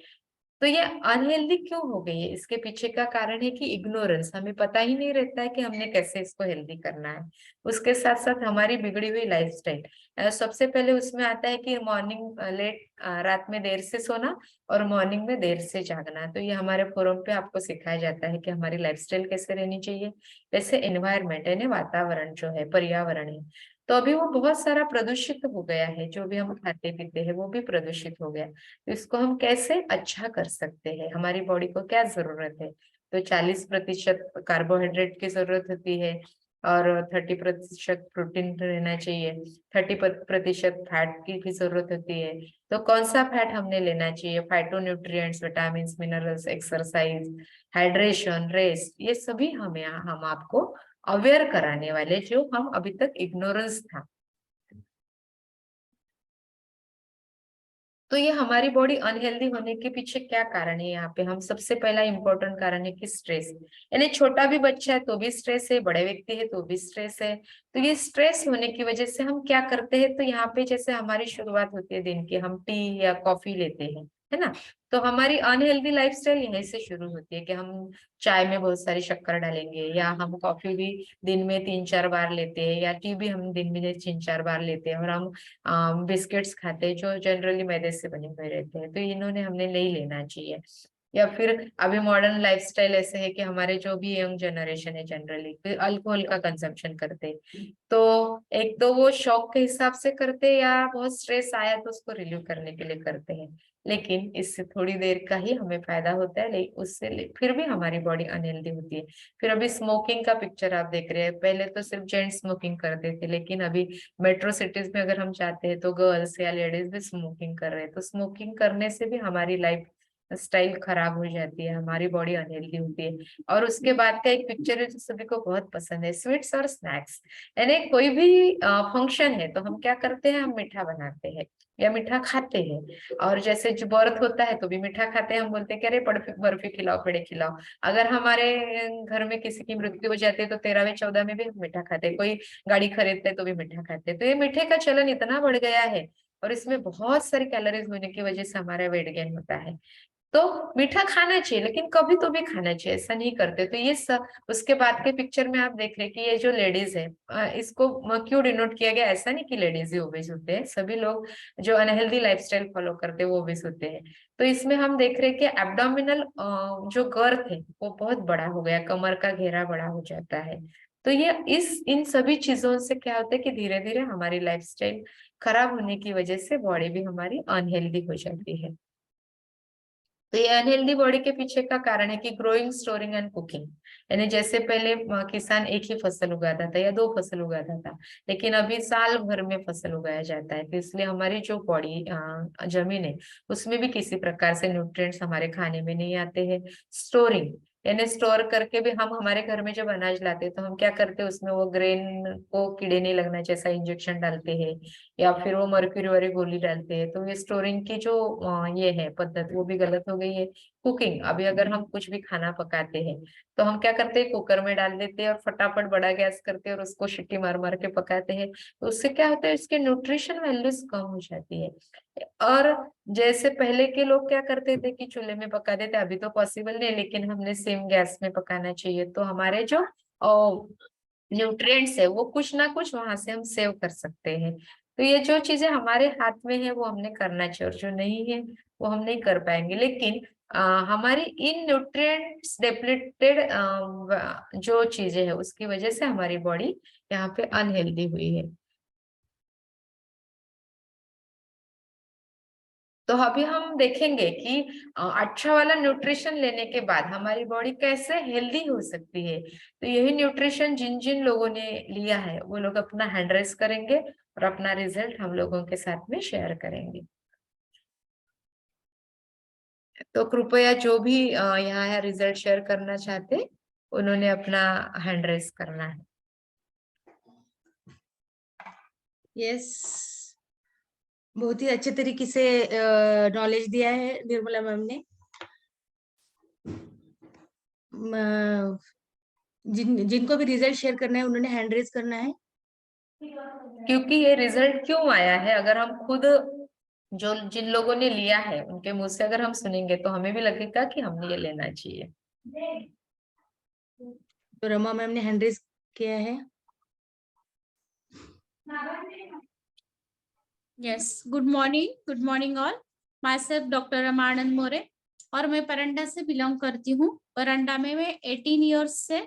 तो ये अनहेल्दी क्यों हो गई है, इसके पीछे का कारण है कि इग्नोरेंस, हमें पता ही नहीं रहता है कि हमने कैसे इसको हेल्दी करना है। उसके साथ साथ हमारी बिगड़ी हुई लाइफस्टाइल, सबसे पहले उसमें आता है कि मॉर्निंग लेट, रात में देर से सोना और मॉर्निंग में देर से जागना। तो ये हमारे फोरम पे आपको सिखाया जाता है कि हमारी लाइफस्टाइल कैसे रहनी चाहिए। वैसे एनवायरमेंट है, वातावरण जो है, पर्यावरण है, तो अभी वो बहुत सारा प्रदूषित हो गया है, जो भी हम खाते पीते हैं वो भी प्रदूषित हो गया। तो इसको हम कैसे अच्छा कर सकते हैं, हमारी बॉडी को क्या जरूरत है, तो 40% कार्बोहाइड्रेट की जरूरत होती है, और 30% प्रोटीन रहना चाहिए, 30% फैट की भी जरूरत होती है। तो कौन सा फैट हमने लेना चाहिए, phyto nutrients, vitamin, minerals, exercise, hydration, rest, ये सभी हमें हम आपको अवेयर कराने वाले, जो हम अभी तक इग्नोरेंस था। तो ये हमारी बॉडी अनहेल्दी होने के पीछे क्या कारण है, यहाँ पे हम सबसे पहला इंपॉर्टेंट कारण है कि स्ट्रेस, यानी छोटा भी बच्चा है तो भी स्ट्रेस है, बड़े व्यक्ति है तो भी स्ट्रेस है। तो ये स्ट्रेस होने की वजह से हम क्या करते हैं, तो यहाँ पे जैसे हमारी शुरुआत होती है दिन की, हम टी या कॉफी लेते हैं, है ना। तो हमारी अनहेल्दी लाइफस्टाइल यहीं से शुरू होती है कि हम चाय में बहुत सारी शक्कर डालेंगे, या हम कॉफी भी दिन में 3-4 बार लेते हैं, या टी भी हम दिन में 3-4 बार लेते हैं, और हम बिस्किट्स खाते हैं जो जनरली मैदे से बने हुए रहते हैं, तो इन्होंने हमने नहीं लेना चाहिए। या फिर अभी मॉडर्न लाइफस्टाइल ऐसे है कि हमारे जो भी यंग जनरेशन है जनरली अल्कोहल का कंजम्पशन करते हैं। तो एक तो वो शौक के हिसाब से करते हैं, या बहुत स्ट्रेस आया तो उसको रिलीव करने के लिए करते हैं, लेकिन इससे थोड़ी देर का ही हमें फायदा होता है, लेकिन फिर भी हमारी बॉडी अनहेल्दी होती है। फिर अभी स्मोकिंग का पिक्चर आप देख रहे हैं, पहले तो सिर्फ जेंट्स स्मोकिंग करते थे, लेकिन अभी मेट्रो सिटीज में अगर हम जाते हैं तो गर्ल्स या लेडीज भी स्मोकिंग कर रहे हैं। तो स्मोकिंग करने से भी हमारी लाइफ स्टाइल खराब हो जाती है, हमारी बॉडी अनहेल्दी होती है। और उसके बाद का एक पिक्चर है जो सभी को बहुत पसंद है, स्वीट्स और स्नैक्स। यानी कोई भी फंक्शन है तो हम क्या करते हैं, हम मीठा बनाते हैं या मीठा खाते हैं। और जैसे जो व्रत होता है तो भी मीठा खाते हैं, हम बोलते हैं कि अरे बर्फी बर्फी खिलाओ, पेड़े खिलाओ। अगर हमारे घर में किसी की मृत्यु हो जाती है तो 13वें 14 में भी हम मीठा खाते हैं, कोई गाड़ी खरीदते हैं तो भी मीठा खाते हैं। तो ये मीठे का चलन इतना बढ़ गया है, और इसमें बहुत सारी कैलोरीज होने की वजह से हमारा वेट गेन होता है। तो मीठा खाना चाहिए, लेकिन कभी तो भी खाना चाहिए, ऐसा नहीं करते। तो ये उसके बाद के पिक्चर में आप देख रहे हैं कि ये जो लेडीज है, इसको क्यों डिनोट किया गया, ऐसा नहीं कि लेडीज ही ओबेस होते हैं, सभी लोग जो अनहेल्दी लाइफस्टाइल फॉलो करते हैं वो ओबेस होते हैं। तो इसमें हम देख रहे हैं कि एब्डोमिनल जो गर्थ है वो बहुत बड़ा हो गया, कमर का घेरा बड़ा हो जाता है। तो ये इन सभी चीजों से क्या होता है कि धीरे धीरे हमारी लाइफस्टाइल खराब होने की वजह से बॉडी भी हमारी अनहेल्दी हो जाती है। तो ये अनहेल्दी बॉडी के पीछे का कारण है कि ग्रोइंग, स्टोरिंग एंड कुकिंग, यानी जैसे पहले किसान एक ही फसल उगाता था या दो फसल उगाता था, लेकिन अभी साल भर में फसल उगाया जाता है। तो इसलिए हमारी जो बॉडी जमीन है उसमें भी किसी प्रकार से न्यूट्रिएंट्स हमारे खाने में नहीं आते हैं। स्टोरिंग, यानी स्टोर करके भी हम हमारे घर में जब अनाज लाते हैं तो हम क्या करते हैं, उसमें वो ग्रेन को कीड़े नहीं लगना जैसा इंजेक्शन डालते हैं, या फिर वो मर्क्यूरी वाली गोली डालते हैं। तो ये स्टोरिंग की जो ये है पद्धत वो भी गलत हो गई है। कुकिंग, अभी अगर हम कुछ भी खाना पकाते हैं तो हम क्या करते हैं, कुकर में डाल देते हैं और फटाफट बड़ा गैस करते हैं और उसको सीटी मार मार के पकाते हैं। तो उससे क्या होता है, इसके न्यूट्रिशन वैल्यूज कम हो जाती है। और जैसे पहले के लोग क्या करते थे कि चूल्हे में पका देते, अभी तो पॉसिबल नहीं, लेकिन हमने सेम गैस में पकाना चाहिए, तो हमारे जो न्यूट्रिएंट्स है वो कुछ ना कुछ वहां से हम सेव कर सकते हैं। तो ये जो चीजें हमारे हाथ में है वो हमने करना चाहिए, और जो नहीं है वो हम नहीं कर पाएंगे। लेकिन हमारी इन न्यूट्रिएंट्स डिप्लीटेड जो चीजें है उसकी वजह से हमारी बॉडी यहाँ पे अनहेल्दी हुई है। तो अभी हम देखेंगे कि अच्छा वाला न्यूट्रिशन लेने के बाद हमारी बॉडी कैसे हेल्दी हो सकती है। तो यही न्यूट्रिशन जिन जिन लोगों ने लिया है वो लोग अपना हैंड रेस करेंगे और अपना रिजल्ट हम लोगों के साथ में शेयर करेंगे। तो कृपया जो भी यहाँ रिजल्ट शेयर करना चाहते उन्होंने अपना हैंड रेस करना है। यस, बहुत ही अच्छे तरीके से नॉलेज दिया है निर्मला मैम ने। जिनको भी रिजल्ट शेयर करना है उन्होंने हैंड रेज करना है। क्योंकि ये रिजल्ट क्यों आया है, अगर हम खुद जो जिन लोगों ने लिया है उनके मुंह से अगर हम सुनेंगे तो हमें भी लगेगा कि हमने ये लेना चाहिए। तो रमा मैम ने हैंड रेज किया है। Yes, good morning all. Myself Dr. Ramanand मोरे, और मैं परंडा से बिलोंग करती हूँ। परंडा में मैं 18 इयर्स से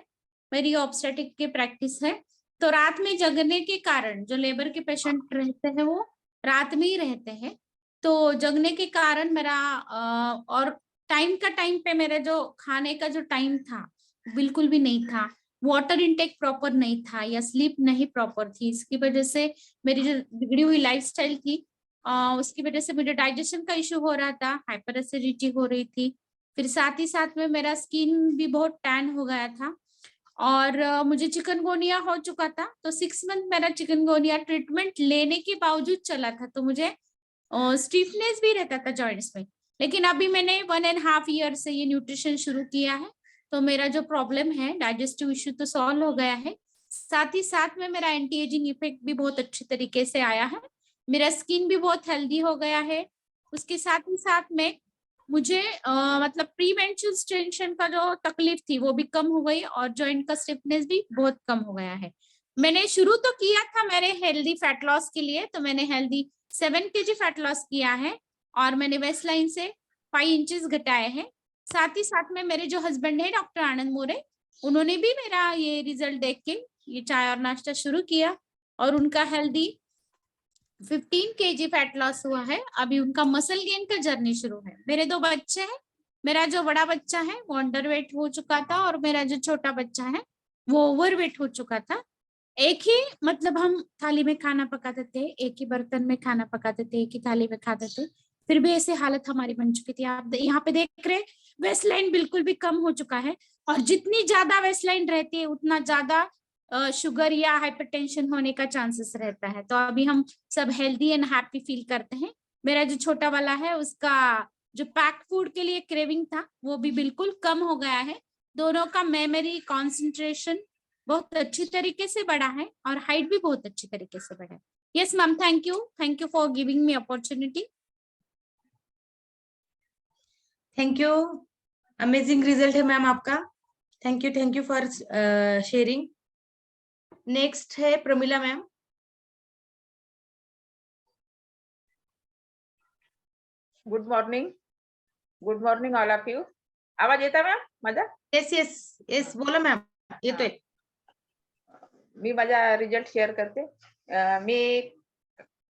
मेरी ऑब्स्टेटिक की प्रैक्टिस है। तो रात में जगने के कारण जो लेबर के पेशेंट रहते हैं वो रात में ही रहते हैं। तो जगने के कारण मेरा और टाइम पे मेरा जो खाने का जो टाइम था बिल्कुल भी नहीं था, वाटर इनटेक प्रॉपर नहीं था या स्लीप नहीं प्रॉपर थी। इसकी वजह से मेरी जो बिगड़ी हुई लाइफस्टाइल थी उसकी वजह से मुझे डाइजेशन का इशू हो रहा था, हाइपर एसिडिटी हो रही थी। फिर साथ ही साथ में मेरा स्किन भी बहुत टैन हो गया था, और मुझे चिकनगोनिया हो चुका था। तो 6 मंथ मेरा चिकनगोनिया ट्रीटमेंट लेने के बावजूद चला था, तो मुझे स्टिफनेस भी रहता था जॉइंट्स में। लेकिन अभी मैंने 1.5 ईयर से ये न्यूट्रिशन शुरू किया है, तो मेरा जो प्रॉब्लम है डाइजेस्टिव इश्यू तो सॉल्व हो गया है। साथ ही साथ में मेरा एंटी एजिंग इफेक्ट भी बहुत अच्छी तरीके से आया है, मेरा स्किन भी बहुत हेल्दी हो गया है। उसके साथ ही साथ में मुझे मतलब प्री मेंस्ट्रुएशन का जो तकलीफ थी वो भी कम हो गई, और जॉइंट का स्टिफनेस भी बहुत कम हो गया है। मैंने शुरू तो किया था मेरे हेल्दी फैट लॉस के लिए, तो मैंने हेल्दी 7 kg फैट लॉस किया है, और मैंने वेस्ट लाइन से 5 इंचेस घटाए हैं। साथ ही साथ में मेरे जो हस्बैंड है डॉक्टर आनंद मोरे, उन्होंने भी मेरा ये रिजल्ट देख के ये चाय और नाश्ता शुरू किया, और उनका हेल्दी 15 kg फैट लॉस हुआ है। अभी उनका मसल गेन का जर्नी शुरू है। मेरे 2 बच्चे हैं, मेरा जो बड़ा बच्चा है वो अंडरवेट हो चुका था, और मेरा जो छोटा बच्चा है वो ओवरवेट हो चुका था। एक ही मतलब हम थाली में खाना पकाते थे, एक ही बर्तन में खाना पकाते थे, एक ही थाली में खाते थे, फिर भी ऐसी हालत हमारी बन चुकी थी। आप यहाँ पे देख रहे, वेस्ट लाइन बिल्कुल भी कम हो चुका है, और जितनी ज्यादा वेस्ट लाइन रहती है उतना ज्यादा शुगर या हाइपरटेंशन होने का चांसेस रहता है। तो अभी हम सब हेल्दी एंड हैप्पी फील करते हैं। मेरा जो छोटा वाला है उसका जो पैक फूड के लिए क्रेविंग था वो भी बिल्कुल कम हो गया है। दोनों का मेमोरी, कंसंट्रेशन बहुत अच्छी तरीके से बढ़ा है, और हाइट भी बहुत अच्छी तरीके से बढ़ा है। Yes ma'am, thank you for giving me opportunity. Thank you, amazing result है मैम आपका। Thank you for sharing. Next है Pramila ma'am. Good morning all of you. आवाज येता मॅम माझा? यस यस यस, बोला मॅम, येतोय. मी माझा रिझल्ट शेअर करते. मी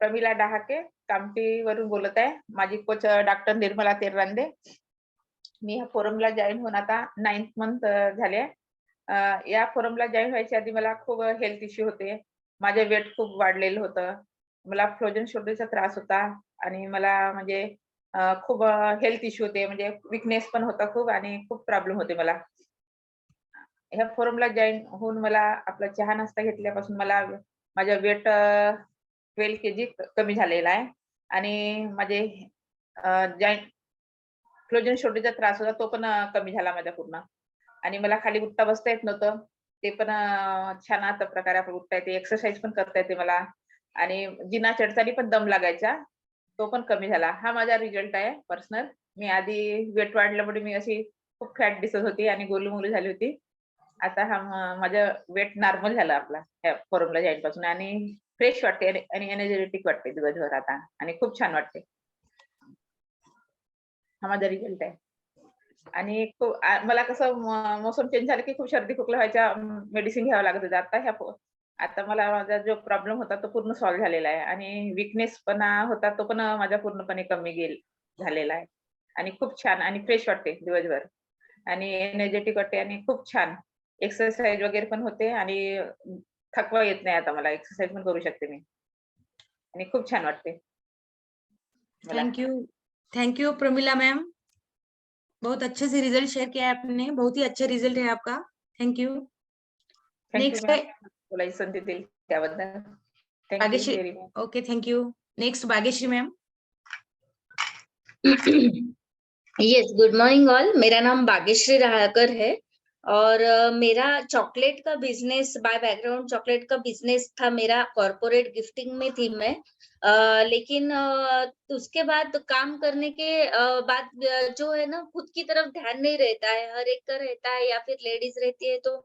प्रमिला डहाके कामठी वरून बोलत आहे. माझी कोच डॉक्टर निर्मला तेररांदे. मी ह्या फोरमला जॉईन होऊन आता 9th मंथ झाले. या फोरमला जॉईन व्हायच्या आधी मला खूप हेल्थ इश्यू होते. माझे वेट खूप वाढलेलं होतं. मला फ्रोजन शोल्डरचा त्रास होता आणि मला म्हणजे खूप हेल्थ इश्यू होते, म्हणजे विकनेस पण होता खूप आणि खूप प्रॉब्लेम होते मला. ह्या फोरमला जॉईन होऊन मला आपला चहा नाश्ता घेतल्यापासून मला माझा वेट 12 kg कमी झालेला आहे आणि माझे जॉईंट फ्रोजन शोल्डरचा त्रास होता तो पण कमी झाला माझा पूर्ण. आणि मला खाली उठता बसता येत नव्हतं. ते पण छान आता प्रकारे आपण उठता येते, एक्सरसाइज पण करता येते मला आणि जिना चढताना पण दम लागायचा, तो पण कमी झाला. हा माझा रिझल्ट आहे पर्सनल. मी आधी वेट वाढल्यामुळे मी अशी खूप फॅट दिसत होती आणि गोलूमोलू झाली होती. आता हा माझं वेट नॉर्मल झालं आपला ह्या फोरमला जॉईन पासून आणि फ्रेश वाटते आणि एनर्जेटिक वाटते दिवसभर आता आणि खूप छान वाटते. हा माझा रिझल्ट आहे. आणि मला कसं मोसम चेंज झालं की खूप सर्दी खोकला व्हायच्या, मेडिसिन घ्यावं लागत होतं. आता मला माझा जो प्रॉब्लेम होता तो पूर्ण सॉल्व्ह झालेला आहे आणि विकनेस पण होता तो पण माझा पूर्णपणे कमी झालेला आहे आणि खूप छान आणि फ्रेश वाटते दिवसभर आणि एनर्जेटिक वाटते आणि खूप छान एक्सरसाइज वगैरे पण होते आणि थकवा येत नाही. आता मला एक्सरसाइज पण करू शकते मी आणि खूप छान वाटते मला. थैंक यू प्रमिला मैम, बहुत अच्छे से रिजल्ट शेयर किया है आपने, बहुत ही अच्छा रिजल्ट है आपका. Thank you. Thank you next ma'am, है तुला संधी दिली त्याबद्दल thank you Bhagyashree. Very much. Okay, thank you. Next Bhagyashree ma'am. Yes, good morning all. मेरा नाम भाग्यश्री रहाकर है और मेरा चॉकलेट का बिजनेस, बाय बैकग्राउंड चॉकलेट का बिजनेस था मेरा. कॉर्पोरेट गिफ्टिंग में थी मैं. लेकिन उसके बाद काम करने के बाद जो है ना, खुद की तरफ ध्यान नहीं रहता है. हर एक का रहता है, या फिर लेडीज रहती है तो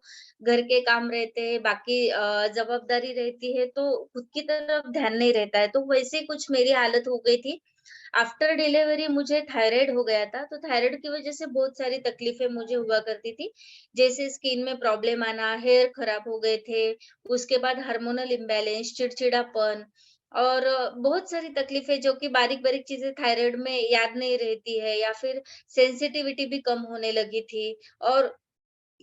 घर के काम रहते हैं, बाकी जवाबदारी रहती है तो खुद की तरफ ध्यान नहीं रहता है. तो वैसे कुछ मेरी हालत हो गई थी. आफ्टर डिलीवरी मुझे थायराइड हो गया था, तो थायराइड की वजह से बहुत सारी तकलीफें मुझे हुआ करती थी, जैसे स्किन में प्रॉब्लम आना, हेयर खराब हो गए थे, उसके बाद हार्मोनल इम्बैलेंस, चिड़चिड़ापन और बहुत सारी तकलीफें जो कि बारीक-बारीक चीजें थायराइड में याद नहीं रहती है, या फिर सेंसिटिविटी भी कम होने लगी थी. और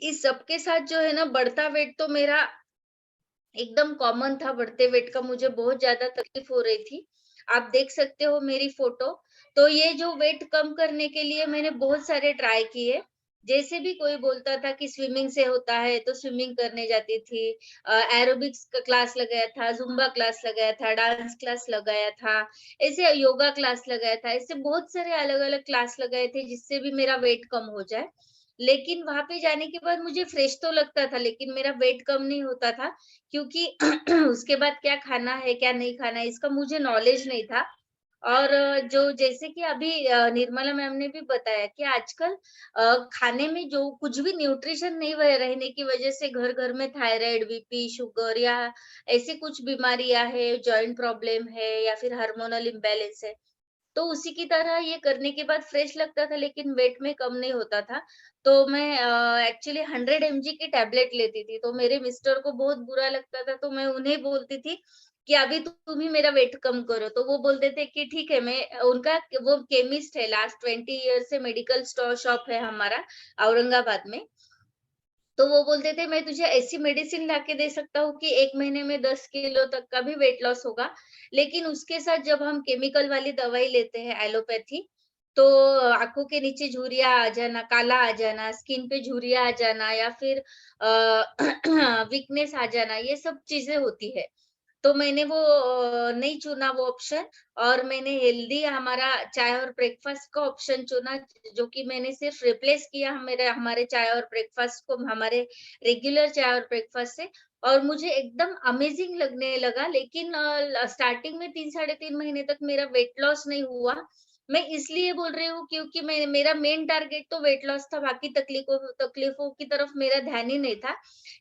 इस सब के साथ जो है ना, बढ़ता वेट तो मेरा एकदम कॉमन था. बढ़ते वेट का मुझे बहुत ज्यादा तकलीफ हो रही थी. आप देख सकते हो मेरी फोटो. तो ये जो वेट कम करने के लिए मैंने बहुत सारे ट्राई किए. जैसे भी कोई बोलता था कि स्विमिंग से होता है तो स्विमिंग करने जाती थी. एरोबिक्स का क्लास लगाया था, जुम्बा क्लास लगाया था, डांस क्लास लगाया था, ऐसे योगा क्लास लगाया था. ऐसे बहुत सारे अलग अलग क्लास लगाए थे जिससे भी मेरा वेट कम हो जाए. लेकिन वहां पे जाने के बाद मुझे फ्रेश तो लगता था, लेकिन मेरा वेट कम नहीं होता था, क्योंकि उसके बाद क्या खाना है, क्या नहीं खाना है, इसका मुझे नॉलेज नहीं था. और जो जैसे कि अभी निर्मला मैम ने भी बताया कि आजकल खाने में जो कुछ भी न्यूट्रिशन नहीं रहने की वजह से घर घर में थायराइड, बीपी, शुगर या ऐसी कुछ बीमारियां है, जॉइंट प्रॉब्लम है, या फिर हार्मोनल इम्बैलेंस है. तो उसी की तरह ये करने के बाद फ्रेश लगता था, लेकिन वेट में कम नहीं होता था. तो मैं एक्चुअली 100 mg की टैबलेट लेती थी, तो मेरे मिस्टर को बहुत बुरा लगता था, तो मैं उन्हें बोलती थी कि अभी तुम ही मेरा वेट कम करो. तो वो बोलते थे कि ठीक है. मैं उनका वो केमिस्ट है, लास्ट 20 ईयर से मेडिकल शॉप है हमारा औरंगाबाद में. तो वो बोलते थे मैं तुझे ऐसी मेडिसिन लाके दे सकता हूँ कि 1 महीने में 10 किलो तक का भी वेट लॉस होगा. लेकिन उसके साथ जब हम केमिकल वाली दवाई लेते हैं, एलोपैथी, तो आँखों के नीचे झुर्रियाँ आ जाना, काला आ जाना, स्किन पे झुर्रियाँ आ जाना, या फिर वीकनेस आ जाना, ये सब चीज़ें होती है. तो मैंने वो नहीं चुना वो ऑप्शन, और मैंने हेल्दी हमारा चाय और ब्रेकफास्ट का ऑप्शन चुना, जो कि मैंने सिर्फ रिप्लेस किया हमारे चाय और ब्रेकफास्ट को हमारे रेगुलर चाय और ब्रेकफास्ट से. और मुझे एकदम अमेजिंग लगने लगा. लेकिन स्टार्टिंग में 3 साढ़े 3 महीने तक मेरा वेट लॉस नहीं हुआ. मैं इसलिए बोल रही हूँ क्योंकि मेरा मेन टारगेट तो वेट लॉस था, बाकी तकलीफों की तरफ मेरा ध्यान ही नहीं था।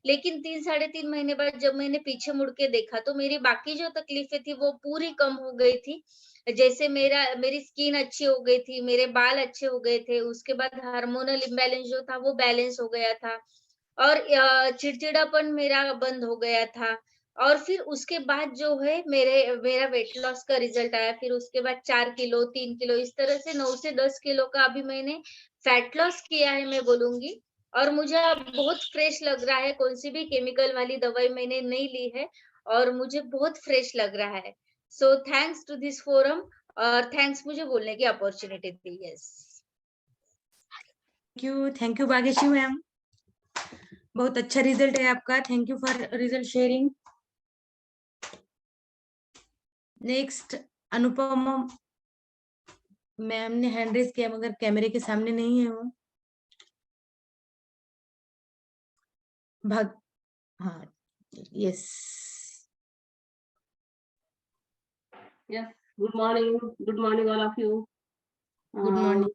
लेकिन 3 साढ़े 3 महीने बाद जब मैंने पीछे मुड़ के देखा तो मेरी बाकी जो तकलीफें थी वो पूरी कम हो गई थी। जैसे मेरी स्किन अच्छी हो गई थी, मेरे बाल अच्छे हो गए थे, उसके बाद हार्मोनल इम्बैलेंस जो था वो बैलेंस हो गया था और चिड़चिड़ापन मेरा बंद हो गया था। और फिर उसके बाद जो है मेरा वेट लॉस का रिजल्ट आया। फिर उसके बाद 4 किलो, 3 किलो इस तरह से 9 से 10 किलो का अभी मैंने फैट लॉस किया है मैं बोलूँगी। और मुझे अब बहुत फ्रेश लग रहा है, कौन-सी भी केमिकल वाली दवाई मैंने नहीं ली है और मुझे बहुत फ्रेश लग रहा है। So thanks to this forum और थैंक्स मुझे बोलने की अपॉर्च्युनिटी दी। Yes. Thank you Bhagyashree ma'am, बहुत अच्छा रिजल्ट है आपका। Thank you for result sharing. Next Anupama ma'am ने हैंड रेज किया मगर कैमरे के सामने नहीं है वो। भाग हाँ, yes Yes, good morning all of you. Good morning.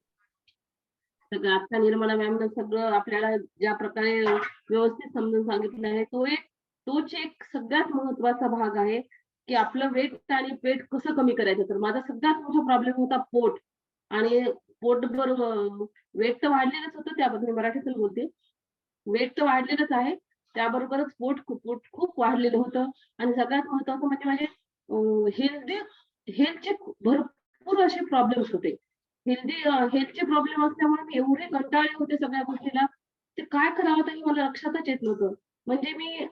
सगळं आता निर्मला मॅमनं सगळं आपल्याला ज्या प्रकारे व्यवस्थित समजून सांगितलं आहे तोच एक सगळ्यात महत्वाचा भाग आहे की आपलं वेट आणि पेट कसं कमी करायचं. तर माझा सगळ्यात मोठा प्रॉब्लेम होता पोट आणि पोटभर वेट तर वाढलेलंच होतं, त्याबद्दल मी मराठीतून बोलते. वेट तर वाढलेलंच आहे, त्याबरोबरच पोट खूप वाढलेलं होतं आणि सगळ्यात महत्वाचं म्हणजे माझे हेल्थचे भरपूर असे प्रॉब्लेम्स होते. हेल्थचे प्रॉब्लेम असल्यामुळे मी एवढे कंटाळले होते सगळ्या गोष्टीला, ते काय करावं तरी मला लक्षातच येत नव्हतं. म्हणजे मी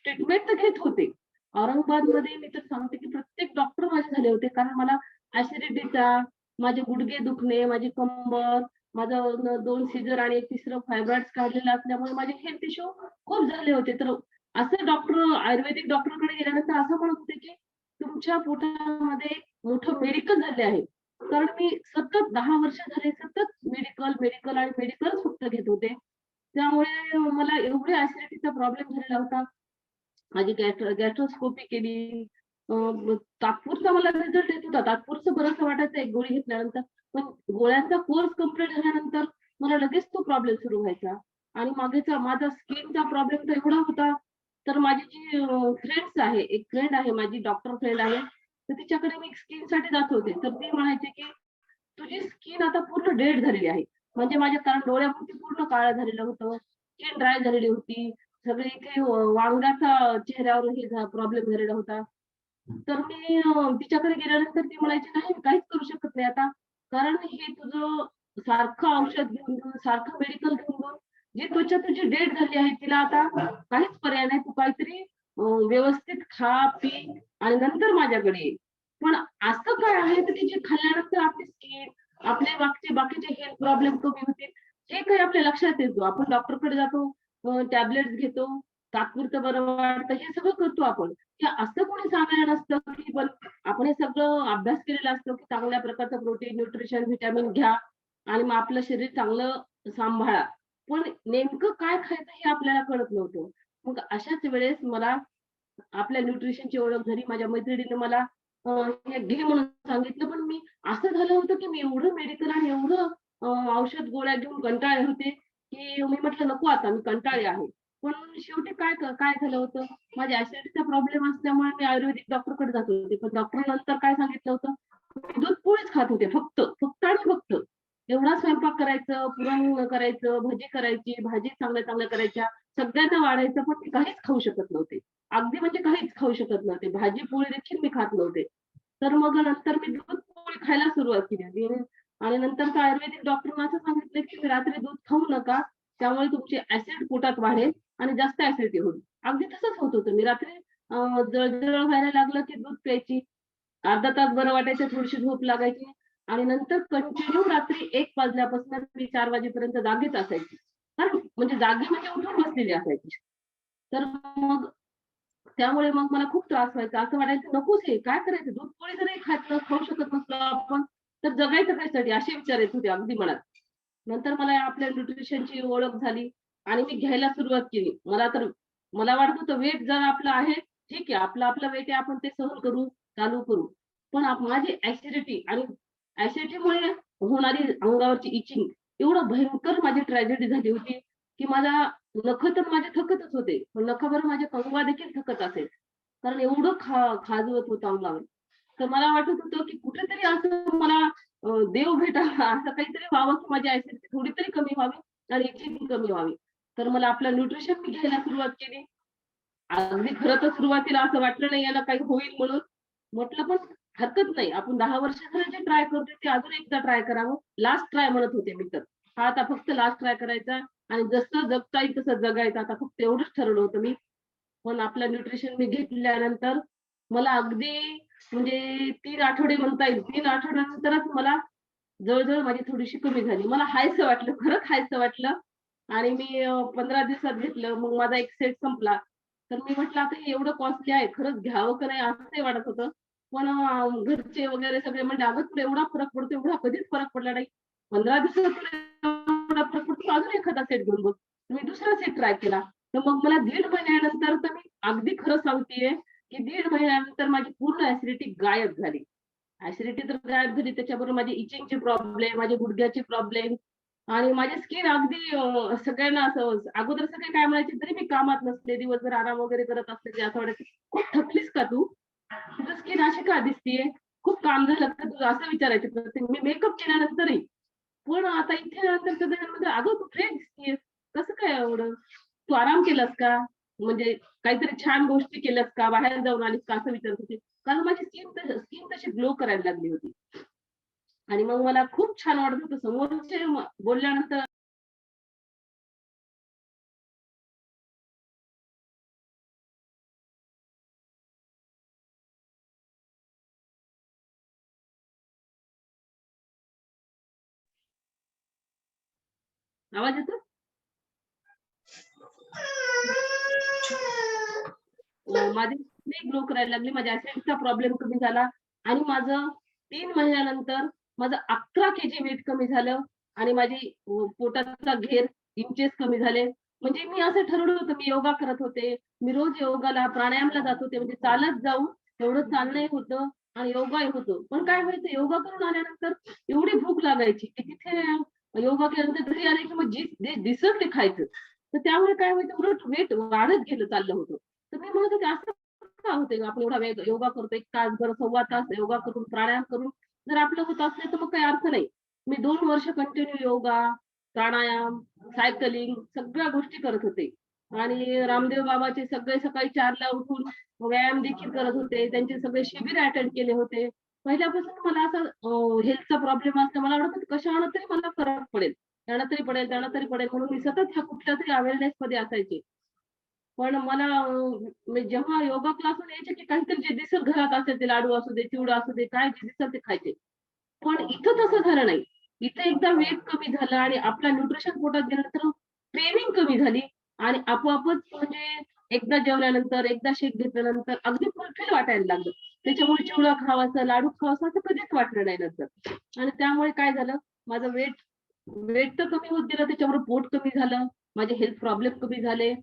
ट्रीटमेंट तर घेत होते. औरंगाबादमध्ये मी तर सांगते की प्रत्येक डॉक्टर माझे झाले होते. कारण मला ॲसिडिटीचा, माझे गुडघे दुखणे, माझी कंबर, माझं 2 सीझर आणि एक तिसरं फायब्रॉइड्स काढलेलं असल्यामुळे माझे हेल्थ इश्यू खूप झाले होते. तर असं आयुर्वेदिक डॉक्टरकडे गेल्यानंतर असं म्हणत होते की तुमच्या पोटामध्ये मोठं मेडिकल झाले आहे. कारण मी सतत 10 वर्ष झाले सतत मेडिकल आणि मेडिकलच फक्त घेत होते. त्यामुळे मला एवढे ॲसिडिटीचा प्रॉब्लेम झालेला होता. माझी गॅस्ट्रोस्कोपी केली. तात्पुरता मला रिझल्ट येत होता. तात्पुरतं बरंचसं वाटायचं एक गोळी घेतल्यानंतर. पण गोळ्यांचा कोर्स कंप्लीट झाल्यानंतर मला लगेच तो प्रॉब्लेम सुरू व्हायचा. आणि माझा स्किनचा प्रॉब्लेम तर एवढा होता, तर माझी जी एक फ्रेंड आहे माझी डॉक्टर फ्रेंड आहे. तर तिच्याकडे मी स्किनसाठी जात होते. तर ती म्हणायची की तुझी स्किन आता पूर्ण डेड झालेली आहे. म्हणजे माझ्या कारण डोळ्याभोवती पूर्ण काळं झालेलं होतं. स्किन ड्राय झालेली होती. सगळे इथे वांगण्याचा चेहऱ्यावर हे प्रॉब्लेम झालेला होता. तर मी तिच्याकडे गेल्यानंतर ती म्हणायची, "नाही, मी काहीच करू शकत नाही आता. कारण हे तुझं सारखं औषध घेऊन, सारखं मेडिकल घेऊन, जी त्वचा तुझी डेड झाली आहे, तिला आता काहीच पर्याय नाही. तू काहीतरी व्यवस्थित खा, पी आणि नंतर माझ्याकडे ये." पण असं काय आहे तर की जे खाल्ल्यानंतर आपली स्किन, आपले बाकीचे हेल्थ प्रॉब्लेम कमी होतील, हे काही आपल्या लक्षात येतो. आपण डॉक्टरकडे जातो, टॅबलेट्स घेतो, तात्पुरतं बरं वाटतं, हे सगळं करतो आपण. की असं कोणी सांगायला नसतं की पण आपण हे सगळं अभ्यास केलेला असतो की चांगल्या प्रकारचं प्रोटीन, न्यूट्रिशन, व्हिटॅमिन घ्या आणि मग आपलं शरीर चांगलं सांभाळा. पण नेमकं काय खायचं हे आपल्याला कळत नव्हतं. मग अशाच वेळेस मला आपल्या न्यूट्रिशनची ओळख झाली. माझ्या मैत्रिणीने मला हे घे म्हणून सांगितलं. पण मी असं झालं होतं की मी एवढं मेडिकल आणि एवढं औषध गोळ्या घेऊन कंटाळले होते, की मी म्हटलं नको आता मी कंटाळले आहे. पण शेवटी काय झालं होतं, माझ्या ॲसिडिटीचा प्रॉब्लेम असल्यामुळे मी आयुर्वेदिक डॉक्टरकडे जात होते. पण डॉक्टरने नंतर काय सांगितलं होतं, मी दूध पोळीच खात होते फक्त आणि फक्त. एवढा स्वयंपाक करायचं, पुरण करायचं, भजी करायची, भाजी चांगल्या करायच्या, सगळ्यांना वाढायचं, पण मी काहीच खाऊ शकत नव्हते. अगदी म्हणजे काहीच खाऊ शकत नव्हते. भाजी पोळी देखील मी खात नव्हते. तर मग नंतर मी दूध पोळी खायला सुरुवात केली आणि नंतर त्या आयुर्वेदिक डॉक्टरने असं सांगितलं की तुम्ही रात्री दूध खाऊ नका. त्यामुळे तुमची ऍसिड पोटात वाढेल आणि जास्त ऍसिडिटी होईल. अगदी तसंच होत होतं. मी रात्री जळजळ व्हायला लागलं की दूध प्यायची. अर्धा तास बरं वाटायचं, थोडीशी झोप लागायची आणि नंतर कंटिन्यू रात्री 1 वाजल्यापासून मी 4 वाजेपर्यंत जागीच असायची. म्हणजे जागी म्हणजे उठून बसलेली असायची. तर मग त्यामुळे मग मला खूप त्रास व्हायचा. असं वाटायचं नकोच हे, काय करायचं? दूध पोळी जरी खाऊ शकत नसलो आपण, तर जगायचं कशासाठी? असे विचार येत होते अगदी मनात. नंतर मला आपल्या न्यूट्रिशनची ओळख झाली आणि मी घ्यायला सुरुवात केली. मला वाटत होतं वेट जर आपलं आहे, ठीक आहे. आपलं वेट आहे, आपण ते सहन करू, चालू करू. पण माझी ॲसिडिटी आणि ऍसिडिटीमुळे होणारी अंगावरची इचिंग एवढं भयंकर माझी ट्रॅजेडी झाली होती की माझा नख तर माझे थकतच होते, पण नखावर माझे कंगवा देखील थकत असेल, कारण एवढं खाजवत होतं अंगावर. तर मला वाटत होतं की कुठेतरी असं मला देव भेटावा, असं काहीतरी व्हावं की माझी ऍसिडिटी थोडी तरी कमी व्हावी आणि इचिंग कमी व्हावी. तर मला आपलं न्यूट्रिशन मी घ्यायला सुरुवात केली. अगदी खरं तर सुरुवातीला असं वाटलं नाही याला काही होईल म्हणून. म्हटलं पण हरकत नाही. आपण 10 वर्ष झालं जे ट्राय करतोय ते अजून एकदा ट्राय करावं. लास्ट ट्राय म्हणत होते मी तर. हा आता फक्त लास्ट ट्राय करायचा आणि जसं जगता येईल तसं जगायचं. आता फक्त एवढंच ठरवलं होतं मी. पण आपलं न्यूट्रिशन मी घेतल्यानंतर मला अगदी म्हणजे 3 आठवडे म्हणता येईल. 3 आठवड्यानंतरच मला जवळ-जवळ माझी थोडीशी कमी झाली. मला हायसं वाटलं, खरं खायचं वाटलं आणि मी 15 दिवसात घेतलं. मग माझा एक सेट संपला. तर मी म्हटलं आता हे एवढं कॉस्टली आहे, खरंच घ्यावं का नाही असंही वाटत होतं. पण घरचे वगैरे सगळे म्हणले, "अगं तुला एवढा फरक पडतो, एवढा कधीच फरक पडला नाही. 15 दिवसात तुला एवढा फरक पडतो, अजून एखादा सेट घेऊन बघ." मी दुसरा सेट ट्राय केला. तर मग मला 1.5 महिन्यानंतर तर मी अगदी खरं सांगतेय, की 1.5 महिन्यानंतर माझी पूर्ण ॲसिडिटी गायब झाली. ॲसिडिटी तर गायब झाली, त्याच्याबरोबर माझी इचिंगचे प्रॉब्लेम, माझे गुडघ्याचे प्रॉब्लेम आणि माझी स्किन अगदी सगळ्यांना असं अगोदर सगळे काय म्हणायचे, जरी मी कामात नसले, दिवसभर आराम वगैरे करत असले, तरी असं वाटायचं, "खूप थकलीस का तू? तुझं स्किन अशी का दिसतीये? खूप काम झालं का तुझं?" असं विचारायचे प्रत्येक मी मेकअप केल्यानंतरही. पण आता इथे नंतर सगळ्यांमध्ये, "अगं तू फ्रेश दिसतीयेस. कसं काय एवढं? तू आराम केलास का? म्हणजे काहीतरी छान गोष्टी केल्यास का? बाहेर जाऊन आलीस का?" असं विचारत होते. कारण माझी स्किन तशी ग्लो करायला लागली होती. आणि मग मला खूप छान वाटत होतं. समोरचे बोलल्यानंतर आवाज येतो? माझी स्किन ग्लो करायला लागली. माझ्या ॲसिडिटीचा प्रॉब्लेम कमी झाला आणि माझं 3 महिन्यानंतर माझं 11 केजी वेट कमी झालं आणि माझी पोटाचा घेर इंचेस कमी झाले. म्हणजे मी असं ठरवलं होतं, मी योगा करत होते. मी रोज योगाला, प्राणायामला जात होते. म्हणजे चालत जाऊन एवढं चालणंही होतं आणि योगाही होतो. पण काय व्हायचं योगा करून आल्यानंतर एवढी भूक लागायची, की तिथे योगा केल्यानंतर घरी आले, की मग जे दिसलं ते खायचं. तर त्यामुळे काय व्हायचं उलट वेट वाढत चाललं होतं. तर मी म्हणत होते असं का होते आपण एवढा वेळ योगा करतो 1 तासभर, सव्वा तास योगा करून, प्राणायाम करून जर आपलं होत असलं तर मग काही अर्थ नाही. मी 2 वर्ष कंटिन्यू योगा, प्राणायाम, सायकलिंग सगळ्या गोष्टी करत होते. आणि रामदेव बाबाचे सगळे सकाळी 4ला उठून व्यायाम देखील करत होते. त्यांचे सगळे शिबिर अटेंड केले होते. पहिल्यापासून मला असं हेल्थचा प्रॉब्लेम असला मला वाटत होतं कशानं तरी मला फरक पडेल. त्यानं तरी पडेल, त्यानं तरी पडेल म्हणून मी सतत ह्या कुठल्यातरी अवेअरनेसमध्ये असायचे. पण मला मी जेव्हा योगा क्लासहून यायचे, की काहीतरी जे दिसेल घरात असेल ते लाडू असू दे, चिवडा असू दे, काय जे दिसेल ते खायचे. पण इथं तसं झालं नाही. इथे एकदा वेट कमी झालं आणि आपलं न्यूट्रिशन पोटात गेल्यानंतर क्रेव्हिंग कमी झाली आणि आपोआपच म्हणजे एकदा जेवल्यानंतर, एकदा शेक घेतल्यानंतर अगदी फुलफिल वाटायला लागलं. त्याच्यामुळे चिवडा खावासा, लाडू खावासा असं कधीच वाटलं नाही नंतर. आणि त्यामुळे काय झालं, माझं वेट वेट तर कमी होत गेलं, त्याच्याबरोबर पोट कमी झालं, माझे हेल्थ प्रॉब्लेम कमी झाले.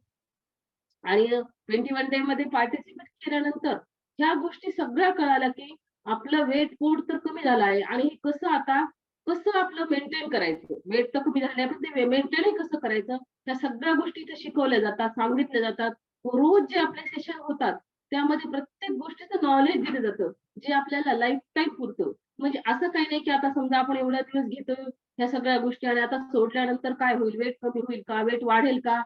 आणि 21 डे मध्ये पार्टिसिपेट केल्यानंतर ह्या गोष्टी सगळ्या कळाल्या, की आपलं वेट पोट तर कमी झालं आहे आणि हे कसं आपलं मेंटेन करायचं. वेट तर कमी झालंय, पण ते मेंटेनही कसं करायचं, त्या सगळ्या गोष्टी इथे शिकवल्या जातात, सांगितल्या जातात. रोज जे आपले सेशन होतात, त्यामध्ये प्रत्येक गोष्टीचं नॉलेज दिलं जातं, जे आपल्याला लाईफटाईम पुरतं. म्हणजे असं काही नाही, की आता समजा आपण एवढा दिवस घेतोय ह्या सगळ्या गोष्टी आणि आता सोडल्यानंतर काय होईल, वेट कमी होईल का, वेट वाढेल का?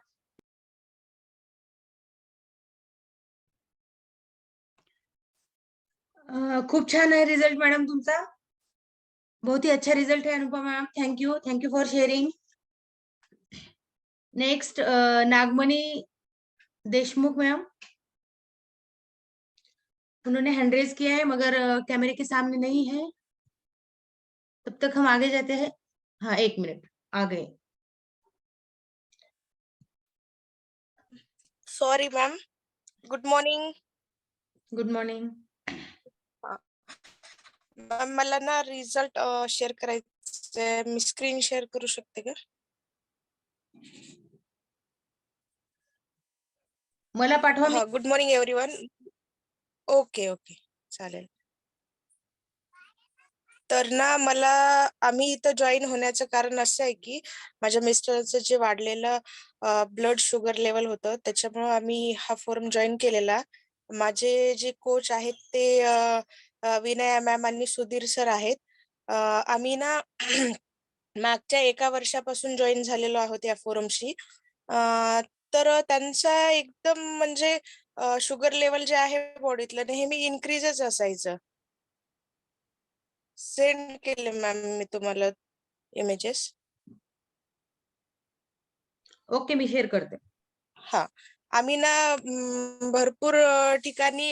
खूप छान आहे रिझल्ट मॅडम तुमचा. बहुत ही अच्छा रिझल्ट है Anupama ma'am. Thank you for sharing. Next Nagamani Deshmukh ma'am, उन्होंने हैंड रेज किया है मगर कैमरे के सामने नहीं है. तब तक हम आगे जाते हैं. हाँ, 1 मिनट आ गए. Sorry ma'am. Good morning. Good morning. Ma'am मला ना रिझल्ट शेअर करायचे, मी स्क्रीन शेअर करू शकते का? मला पाठवा. हा, गुड मॉर्निंग एव्हरीवन. ओके चालेल. तर ना मला आम्ही इथं जॉईन होण्याचं कारण असं आहे की माझ्या मिस्टरचं जे वाढलेलं ब्लड शुगर लेवल होतं त्याच्यामुळे आम्ही हा फोरम जॉईन केलेला. माझे जे कोच आहेत ते विनया मॅम आणि सुधीर सर आहेत. आम्ही ना मागच्या 1 वर्षापासून जॉईन झालेलो आहोत या फोरमशी. तर त्यांचा एकदम म्हणजे शुगर लेवल जे आहे बॉडीतलं नेहमी इन्क्रीजच असायचं. सेंड केले मॅम मी तुम्हाला इमेजेस. ओके, मी शेअर करते. हा, आम्ही ना भरपूर ठिकाणी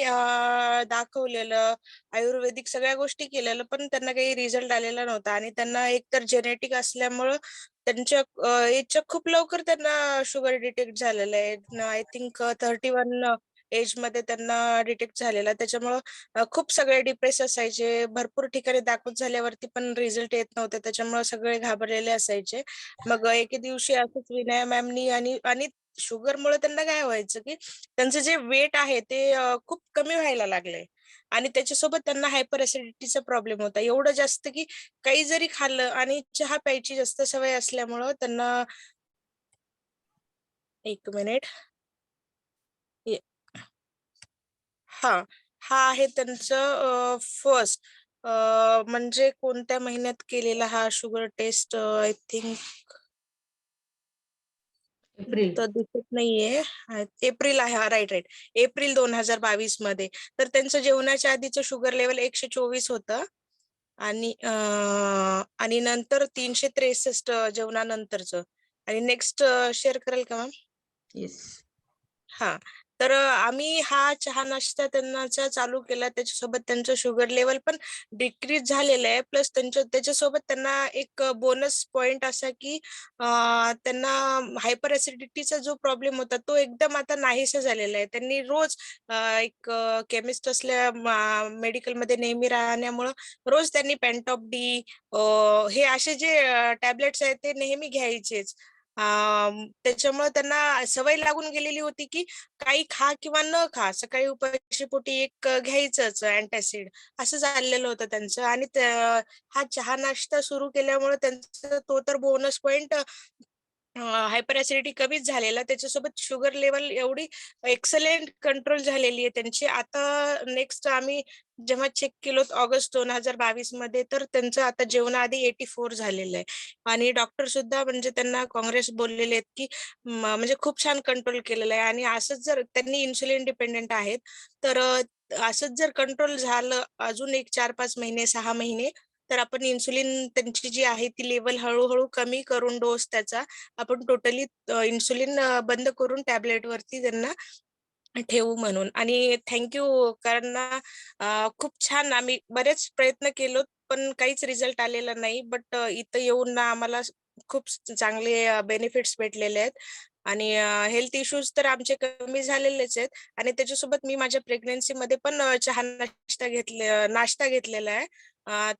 दाखवलेलं, आयुर्वेदिक सगळ्या गोष्टी केलेलं, पण त्यांना काही रिझल्ट आलेला नव्हता. आणि त्यांना एकतर जेनेटिक असल्यामुळं त्यांच्या एजच्या खूप लवकर त्यांना शुगर डिटेक्ट झालेलं आहे. आय थिंक 31 एज मध्ये त्यांना डिटेक्ट झालेला. त्याच्यामुळं खूप सगळे डिप्रेस असायचे. भरपूर ठिकाणी दाखवत झाल्यावरती पण रिझल्ट येत नव्हते. त्याच्यामुळे सगळे घाबरलेले असायचे. मग एके दिवशी असंच विनया मॅमनी आणि शुगरमुळे त्यांना काय व्हायचं की त्यांचं जे वेट आहे ते खूप कमी व्हायला लागले. आणि त्याच्यासोबत त्यांना हायपर ऍसिडिटीचा प्रॉब्लेम होता. एवढं जास्त की काही जरी खाल्लं आणि चहा प्यायची जास्त सवय असल्यामुळं त्यांना, एक मिनिट, हा हा आहे त्यांचं फर्स्ट, म्हणजे कोणत्या महिन्यात केलेला हा sugar test, I think April. तर दिसत नाहीये. एप्रिल आहे, हा राईट राईट, एप्रिल 2022 मध्ये. तर त्यांचं जेवणाच्या आधीचं शुगर लेवल 124 होतं. आणि नंतर 363 जेवणानंतरचं. आणि नेक्स्ट शेअर करेल का मॅम? येस. हा, तर आम्ही हा चहा नाश्ता त्यांचा चालू केला. त्याच्यासोबत त्यांचं शुगर लेवल पण डिक्रीज झालेलं आहे. प्लस त्याच्यासोबत त्यांना एक बोनस पॉइंट असा की त्यांना हायपर ऍसिडिटीचा जो प्रॉब्लेम होता तो एकदम आता नाहीसा झालेला आहे. त्यांनी रोज एक केमिस्ट असल्या मेडिकलमध्ये नेहमी राहण्यामुळं रोज त्यांनी पेंटॉप डी हे असे जे टॅबलेट्स आहेत ते नेहमी घ्यायचेच. त्याच्यामुळे त्यांना सवय लागून गेलेली होती की काही खा किंवा न खा, सकाळी उपाशीपोटी एक घ्यायचंच अँटासिड, असं चाललेलं होतं त्यांचं. आणि हा चहा नाश्ता सुरू केल्यामुळे त्यांचं तो तर बोनस पॉइंट हायपर ऍसिडिटी कमीच झालेला. त्याच्यासोबत शुगर लेवल एवढी एक्सलेंट कंट्रोल झालेली आहे त्यांची. आता नेक्स्ट आम्ही जेव्हा चेक केलो ऑगस्ट 2022 मध्ये, तर त्यांचं आता जेवणाआधी 84 झालेलं आहे. आणि डॉक्टर सुद्धा म्हणजे त्यांना काँग्रेस बोललेले आहेत की म्हणजे खूप छान कंट्रोल केलेलं आहे. आणि असंच जर त्यांनी इन्सुलिन डिपेंडेंट आहेत, तर असंच जर कंट्रोल झालं अजून एक 4-5 महिने 6 महिने, तर आपण इन्सुलिन त्यांची जी आहे ती लेवल हळूहळू कमी करून डोस त्याचा आपण टोटली इन्सुलिन बंद करून टॅबलेट वरती त्यांना ठेवू म्हणून. आणि थँक्यू, कारण ना खूप छान आम्ही बरेच प्रयत्न केलो पण काहीच रिझल्ट आलेला नाही. बट इथं येऊन ना आम्हाला खूप चांगले बेनिफिट्स भेटलेले आहेत. आणि हेल्थ इश्यूज तर आमचे कमी झालेलेच आहेत. आणि त्याच्यासोबत मी माझ्या प्रेग्नन्सी मध्ये पण चहा नाश्ता घेतलेला आहे.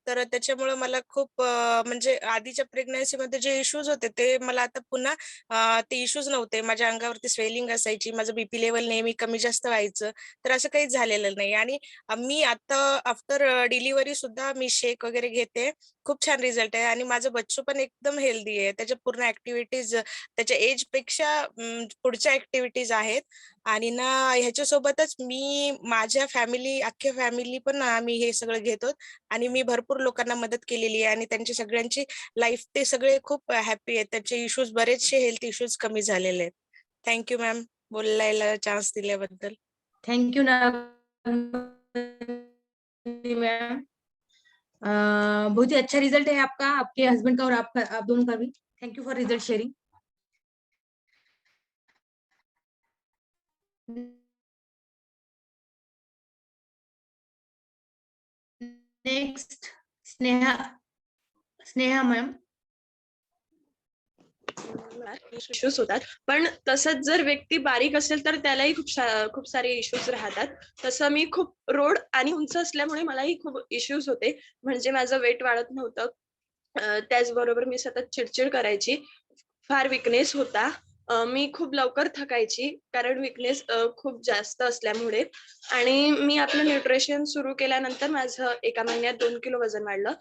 तर त्याच्यामुळे मला खूप म्हणजे आधीच्या प्रेग्नन्सी मध्ये जे इश्यूज होते ते मला आता पुन्हा ते इश्यूज नव्हते. माझ्या अंगावरती स्वेलिंग असायची, माझं बीपी लेवल नेहमी कमी जास्त व्हायचं, तर असं काहीच झालेलं नाही. आणि मी आता आफ्टर डिलिव्हरी सुद्धा मी शेक वगैरे घेते. खूप छान रिझल्ट आहे. आणि माझं बच्चू पण एकदम हेल्दी आहे. त्याच्या पूर्ण ऍक्टिव्हिटीज त्याच्या एज पेक्षा पुढच्या ऍक्टिव्हिटीज आहेत. आणि ना ह्याच्यासोबतच मी माझ्या अख्ख्या फॅमिली पण आम्ही हे सगळं घेतो. आणि मी भरपूर लोकांना मदत केलेली आहे. आणि त्यांची सगळ्यांची लाईफ ते सगळे खूप हॅपी आहेत. त्यांचे इश्यूज, बरेचसे हेल्थ इश्यूज कमी झालेले आहेत. थँक्यू मॅम, बोलायला चान्स दिल्याबद्दल. Thank you ma'am. बहुत ही अच्छा रिजल्ट है आपका, आपके हस्बैंड का और आपका, आप दोनों का भी। Thank you for result sharing. Next Sneha ma'am. Issues होतात, पण तसंच जर व्यक्ती बारीक असेल तर त्यालाही खूप सारे इश्यूज राहतात. तसं मी खूप रोड आणि उंच असल्यामुळे मलाही खूप इश्यूज होते. म्हणजे माझं वेट वाढत नव्हतं. त्याचबरोबर मी सतत चिडचिड करायची, फार विकनेस होता. मी खूप लवकर थकायची कारण विकनेस खूप जास्त असल्यामुळे. आणि मी आपलं न्यूट्रिशन सुरू केल्यानंतर माझं 1 महिन्यात 2 किलो वजन वाढलं.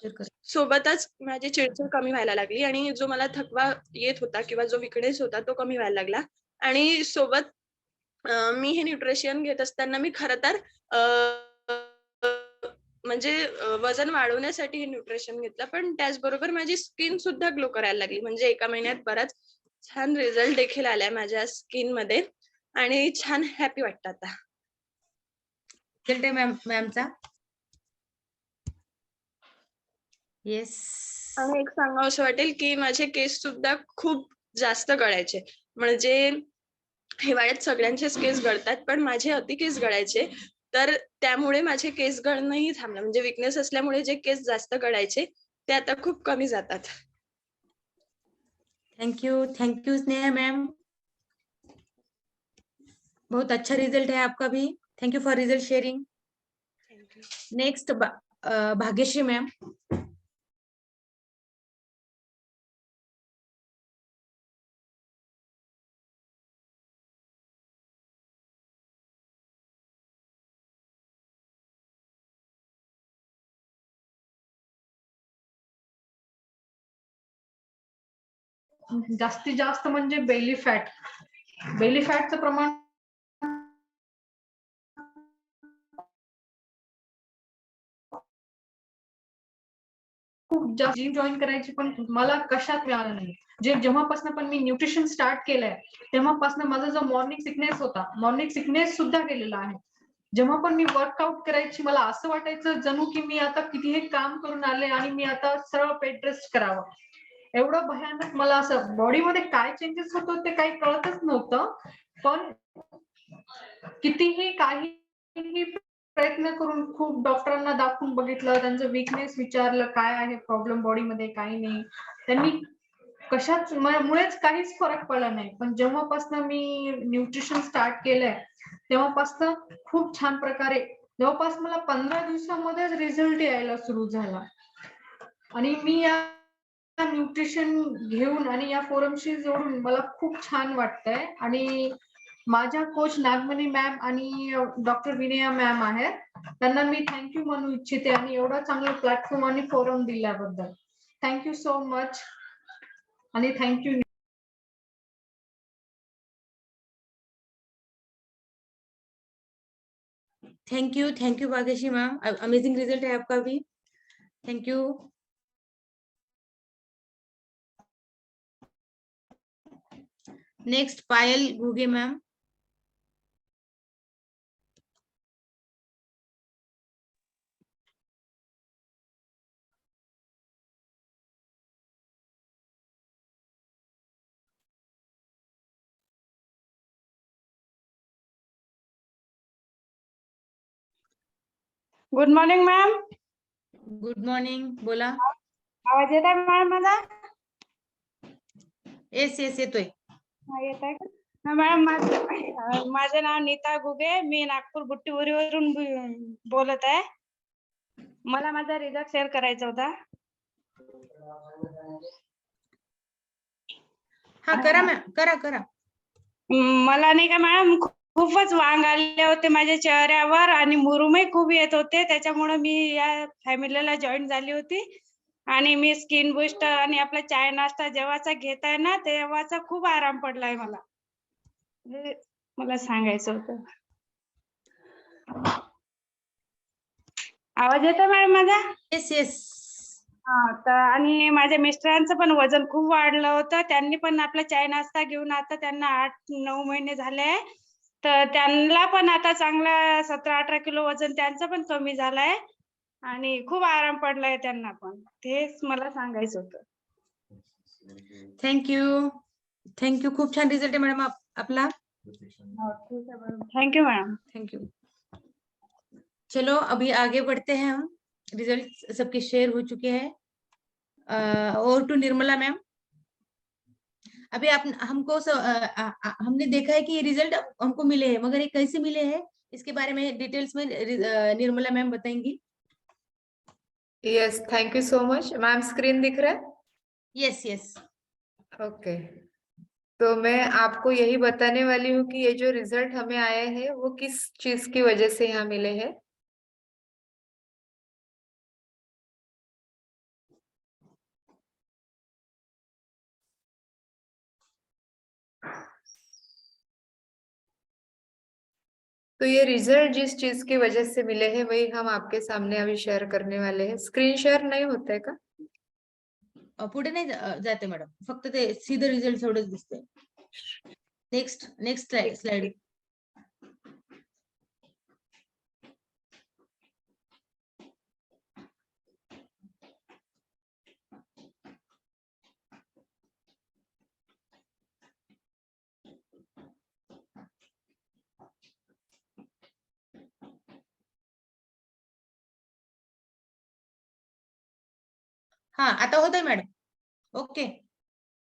सोबतच माझी चिडचिड कमी व्हायला लागली आणि जो मला थकवा येत होता किंवा जो विकनेस होता तो कमी व्हायला लागला. आणि सोबत मी हे न्यूट्रिशन घेत असताना मी खरं तर म्हणजे वजन वाढवण्यासाठी हे न्यूट्रिशन घेतलं, पण त्याचबरोबर माझी स्किन सुद्धा ग्लो करायला लागली. म्हणजे 1 महिन्यात बराच छान रिझल्ट देखील आलाय माझ्या स्किन मध्ये आणि छान हॅपी वाटतं आता. रिझल्ट आहे मॅमचा. येस. आणि एक सांगावं वाटेल की माझे केस सुद्धा खूप जास्त गळायचे. म्हणजे हिवाळ्यात सगळ्यांचेच केस गळतात, पण माझे अति केस गळायचे. तर त्यामुळे माझे केस गळणंही थांबलं. म्हणजे विकनेस असल्यामुळे जे केस जास्त गळायचे ते आता खूप कमी जातात. थैंक यू स्नेहा मैम, बहुत अच्छा रिजल्ट है आपका भी. Thank you for result sharing. Next Bhagyashree ma'am. जास्तीत जास्त म्हणजे बेली फॅटचं प्रमाण खूप जास्त. जिम जॉईन करायची पण मला कशात मिळालं नाही. जेव्हापासून पण मी न्यूट्रिशन स्टार्ट केलंय तेव्हापासून माझा जो मॉर्निंग सिकनेस होता, मॉर्निंग सिकनेस सुद्धा गेलेला आहे. जेव्हा पण मी वर्कआउट करायची मला असं वाटायचं जणू की मी आता कितीही काम करून आले आणि मी आता सरळ बेड रेस्ट करावं. एवढं भयानक मला असं बॉडीमध्ये काय चेंजेस होत होते काही कळतच नव्हतं. पण कितीही काही प्रयत्न करून खूप डॉक्टरांना दाखवून बघितलं, त्यांचं विकनेस विचारलं काय आहे प्रॉब्लेम बॉडीमध्ये काही नाही. त्यांनी कशाच मुळेच काहीच फरक पडला नाही. पण जेव्हापासून मी न्यूट्रिशन स्टार्ट केलंय तेव्हापासून खूप छान प्रकारे जवळपास मला 15 दिवसामध्येच रिझल्ट यायला सुरू झाला. आणि मी या न्यूट्रिशन घेऊन आणि या फोरमशी जोडून मला खूप छान वाटतंय. आणि माझ्या कोच नागमणी मॅम आणि डॉक्टर विनया मॅम आहेत, त्यांना मी थँक्यू म्हणू इच्छिते आणि एवढा चांगला प्लॅटफॉर्म आणि फोरम दिल्याबद्दल थँक्यू सो मच. आणि thank you. Thank you Bhagyashree ma'am, amazing result है आपका भी. Thank you. Next Payal Ghuge ma'am. Good morning ma'am. Good morning. बोला. आवाज येत आहे मॅम माझा? येस येतोय. येत आहे का मॅम? माझं नाव नीता घुगे, मी नागपूर बुट्टीबोरीवरून बोलत आहे. मला माझा रिझल्ट शेअर करायचा होता. हा करा मॅम, करा. मला नाही का मॅम खूपच वांग आले होते माझ्या चेहऱ्यावर आणि मुरुमही खूप येत होते. त्याच्यामुळे मी या फॅमिलीला जॉईन झाली होती. आणि मी स्किन बूस्ट आणि आपला चाय नाश्ता जेव्हाचा घेत आहे ना तेव्हाचा खूप आराम पडलाय मला. मला सांगायचं होतं. आवाज येतो मॅडम माझा? येस. हा तर आणि माझ्या मिस्टरांचं पण वजन खूप वाढलं होतं. त्यांनी पण आपला चाय नाश्ता घेऊन आता त्यांना 8-9 महिने झाले. तर त्यांना पण आता चांगला 17-18 किलो वजन त्यांचं पण कमी झालंय आणि खूप आराम पडलाय त्यांना पण. तेच मला सांगायचं होतं. थँक्यू. खूप छान रिझल्ट आहे मॅडम आपला. Thank you madam. Thank you. चलो अभी आगे बढ़ते हैं हम. रिजल्ट सबके शेयर हो चुके हैं. और टू निर्मला मैम. अभी आप हमको हमने देखा है कि ये रिजल्ट हमको मिले हैं, मगर ये कैसे मिले हैं इसके बारे में डिटेल्स में निर्मला मैम बताएंगी. Yes, thank you so much ma'am. Screen दिख रहा है? यस. ओके. तो मैं आपको यही बताने वाली हूँ कि ये जो रिजल्ट हमें आए हैं वो किस चीज की वजह से यहाँ मिले हैं। तो ये रिजल्ट जिस चीज की वजह से मिले हैं वही हम आपके सामने अभी शेयर करने वाले हैं। स्क्रीन शेयर नहीं होता है का? पुढे नाही जाते मॅडम, फक्त ते सीधे रिझल्ट एवढंच दिसते. Next slide. हा, आता होतंय मॅडम. ओके.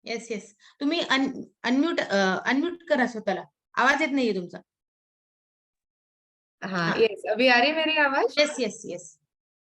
येस. तुम्ही अनम्यूट करा स्वतःला. आवाज येत नाहीये तुमचा. हाँ यस, अभी आ रही मेरी आवाज? यस.